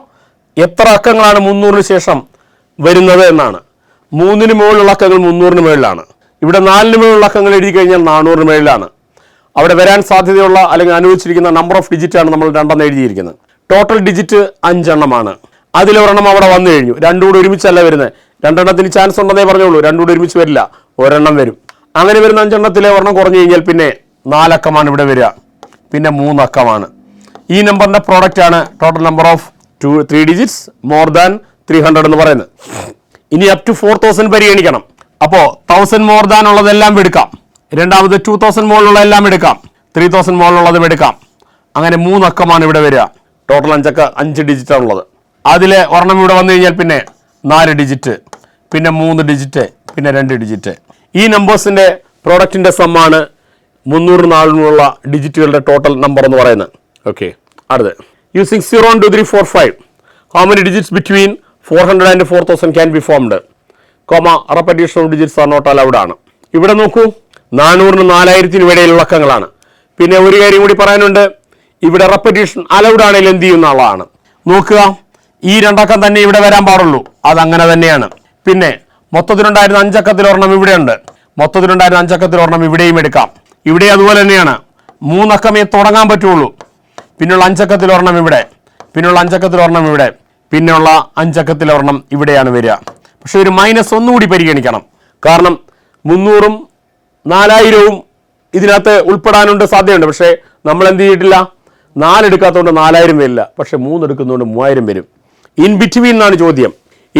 എത്ര അക്കങ്ങളാണ് 300-ന് ശേഷം വരുന്നത് എന്നാണ്. 3-ന് മുകളിലുള്ള അക്കങ്ങൾ 300-ന് മുകളിലാണ്. ഇവിടെ 4-ന് മുകളിലുള്ള അക്കങ്ങൾ എഴുതി കഴിഞ്ഞാൽ 400-ന് മുകളിലാണ്. അവിടെ വരാൻ സാധ്യതയുള്ള അല്ലെങ്കിൽ അനുവദിച്ചിരിക്കുന്ന നമ്പർ ഓഫ് ഡിജിറ്റാണ് നമ്മൾ 2 എന്ന് എഴുതിയിരിക്കുന്നത്. ടോട്ടൽ ഡിജിറ്റ് 5 എണ്ണമാണ്. അതിലൊരെണ്ണം അവിടെ വന്നു കഴിഞ്ഞു. 2 കൂടെ ഒരുമിച്ചല്ല വരുന്നത്. 2 എണ്ണത്തിന് ചാൻസ് ഉണ്ടെന്നേ പറഞ്ഞോളൂ. 2 കൂടെ ഒരുമിച്ച് വരില്ല, ഒരെണ്ണം വരും. അങ്ങനെ വരുന്ന 5 എണ്ണത്തിലെ ഒരെണ്ണം കുറഞ്ഞു കഴിഞ്ഞാൽ പിന്നെ 4 അക്കമാണ് ഇവിടെ വരിക, പിന്നെ 3 അക്കമാണ്. ഈ നമ്പറിന്റെ പ്രോഡക്റ്റ് ആണ് total number of 3 digits more than 300 എന്ന് പറയുന്നത്. ഇനി അപ് ടു 4000 പരിഗണിക്കണം. അപ്പോൾ 1000 മോർ ദാൻ ഉള്ളതെല്ലാം എടുക്കാം. രണ്ടാമത് 2000 മുകളിലുള്ള എല്ലാം എടുക്കാം. 3000 മുകളിലുള്ളതും എടുക്കാം. അങ്ങനെ 3 അക്കമാണ് ഇവിടെ വരിക. ടോട്ടൽ 5 ഡിജിറ്റ് ആണുള്ളത്. അതിൽ ഒരെണ്ണം ഇവിടെ വന്നു കഴിഞ്ഞാൽ പിന്നെ 4 ഡിജിറ്റ്, പിന്നെ 3 ഡിജിറ്റ്, പിന്നെ 2 ഡിജിറ്റ്. ഈ നമ്പേഴ്സിന്റെ പ്രോഡക്റ്റിന്റെ സമ്മാണ് 300 400 ഡിജിറ്റുകളുടെ ടോട്ടൽ നമ്പർ എന്ന് പറയുന്നത്. ഓക്കെ, അടുത്ത് using 0 1 2 3 4 5 how many digits between 400 and 4000 can be formed, repetition of digits are not allowed ആണ്. ഇവിടെ നോക്കൂ, 400-നും 4000-നും ഇടയിലുള്ള അക്കങ്ങളാണ്. പിന്നെ ഒരു കാര്യം കൂടി പറയാനുണ്ട്, ഇവിടെ റെപ്പറ്റീഷൻ അലൗഡ് ആണെങ്കിൽ എന്ത് ചെയ്യുന്ന ആളാണ് നോക്കുക. ഈ 2 അക്കം തന്നെ ഇവിടെ വരാൻ പാടുള്ളൂ, അതങ്ങനെ തന്നെയാണ്. പിന്നെ മൊത്തത്തിലുണ്ടായിരുന്ന 5 അക്കത്തിൽ ഒരെണ്ണം ഇവിടെയുണ്ട്, മൊത്തത്തിലുണ്ടായിരുന്ന 5 അക്കത്തിൽ ഒരെണ്ണം ഇവിടെയും എടുക്കാം. ഇവിടെ അതുപോലെ തന്നെയാണ്. 3 അക്കമേ തുടങ്ങാൻ പറ്റുള്ളൂ. പിന്നെയുള്ള 5 അക്കത്തിൽ ഒരെണ്ണം ഇവിടെ, പിന്നെയുള്ള 5 അക്കത്തിൽ ഒരെണ്ണം ഇവിടെ, പിന്നെയുള്ള 5 അക്കത്തിൽ ഒരെണ്ണം ഇവിടെയാണ് വരിക. പക്ഷെ ഒരു -1 കൂടി പരിഗണിക്കണം. കാരണം 300-ഉം 4000-ഉം ഇതിനകത്ത് ഉൾപ്പെടാനുണ്ട്, സാധ്യതയുണ്ട്. പക്ഷേ നമ്മൾ എന്ത് ചെയ്തിട്ടില്ല, 4 എടുക്കാത്തതുകൊണ്ട് 4000 വരില്ല, പക്ഷെ 3 എടുക്കുന്നതുകൊണ്ട് 3000 വരും. ഇൻ ബിറ്റ്വീൻ എന്നാണ് ചോദ്യം.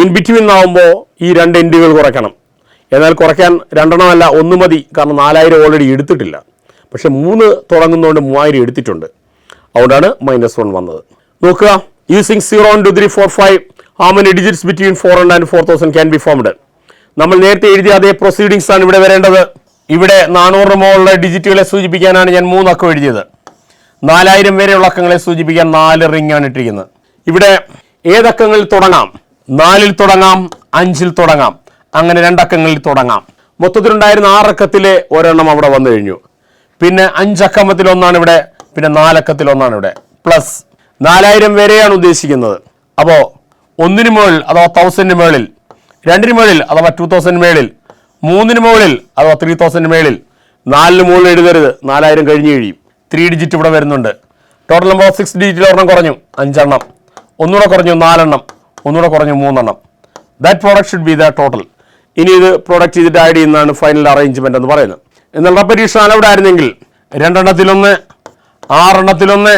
ഇൻ ബിറ്റ്വീൻ ആവുമ്പോൾ ഈ 2 എൻഡുകൾ കുറയ്ക്കണം. എന്നാൽ കുറയ്ക്കാൻ 2 എണ്ണമല്ല, 1 മതി. കാരണം 4000 ഓൾറെഡി എടുത്തിട്ടില്ല. പക്ഷെ 3 തുടങ്ങുന്നതുകൊണ്ട് 3000 എടുത്തിട്ടുണ്ട്. അതുകൊണ്ടാണ് -1 വന്നത്. നോക്കുക, using 0 1 2 3 4 5 how many digits between 400 and 4000 can be formed. നമ്മൾ നേരത്തെ എഴുതിയ അതേ പ്രൊസീഡിങ്സ് ആണ് ഇവിടെ വരേണ്ടത്. ഇവിടെ 400 മുകളിലുള്ള ഡിജിറ്റുകളെ സൂചിപ്പിക്കാനാണ് ഞാൻ 3 അക്കം എഴുതിയത്. 4000 വരെയുള്ള അക്കങ്ങളെ സൂചിപ്പിക്കാൻ 4 റിംഗ് ആണ് ഇട്ടിരിക്കുന്നത്. ഇവിടെ ഏതക്കങ്ങളിൽ തുടങ്ങാം? 4-ൽ തുടങ്ങാം, 5-ൽ തുടങ്ങാം, അങ്ങനെ 2 അക്കങ്ങളിൽ തുടങ്ങാം. മൊത്തത്തിലുണ്ടായിരുന്ന 6 അക്കത്തിലെ ഒരെണ്ണം അവിടെ വന്നു കഴിഞ്ഞു. പിന്നെ 5 അക്കമത്തിൽ ഒന്നാണ് ഇവിടെ, പിന്നെ 4 അക്കത്തിൽ ഒന്നാണ് ഇവിടെ. പ്ലസ് 4000 വരെയാണ് ഉദ്ദേശിക്കുന്നത്. അപ്പോൾ 1-ന് മുകളിൽ അഥവാ 1000-ന് മുകളിൽ, 2-ന് മുകളിൽ അഥവാ 2000 മുകളിൽ, 3-ന് മുകളിൽ അഥവാ 3000 മുകളിൽ, 4-ന് മുകളിൽ എഴുതരുത്, 4000 കഴിഞ്ഞ് കഴിയും. 3 ഡിജിറ്റ് ഇവിടെ വരുന്നുണ്ട്. ടോട്ടൽ നമ്പർ ഓഫ് 6 ഡിജിറ്റിൽ ഒരെണ്ണം കുറഞ്ഞു, 5 എണ്ണം, ഒന്നുകൂടെ കുറഞ്ഞു 4 എണ്ണം, ഒന്നുകൂടെ കുറഞ്ഞു 3 എണ്ണം. That product should be the total. ഇനി ഇത് പ്രോഡക്റ്റ് ചെയ്തിട്ട് ആഡ് ചെയ്യുന്നതാണ് ഫൈനൽ അറേഞ്ച്മെന്റ് എന്ന് പറയുന്നത്. എന്നാൽ റെപ്പറ്റീഷൻ അലൗഡ് ആയിരുന്നെങ്കിൽ 2 എണ്ണത്തിലൊന്ന്, 6 എണ്ണത്തിലൊന്ന്,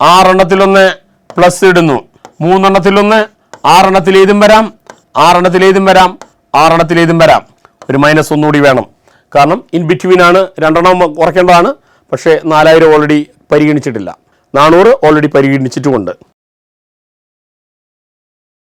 6 എണ്ണത്തിലൊന്ന് പ്ലസ് ഇടുന്നു, 3 എണ്ണത്തിലൊന്ന്, 6 എണ്ണത്തിലേതും വരാം, 6 എണ്ണത്തിലേതും വരാം, 6 എണ്ണത്തിലേതും വരാം. ഒരു -1 കൂടി വേണം. കാരണം ഇൻ ബിറ്റ്വീൻ ആണ്, 2 എണ്ണം കുറയ്ക്കേണ്ടതാണ്. പക്ഷേ 4000 ഓൾറെഡി പരിഗണിച്ചിട്ടില്ല, 400 ഓൾറെഡി പരിഗണിച്ചിട്ടുമുണ്ട്.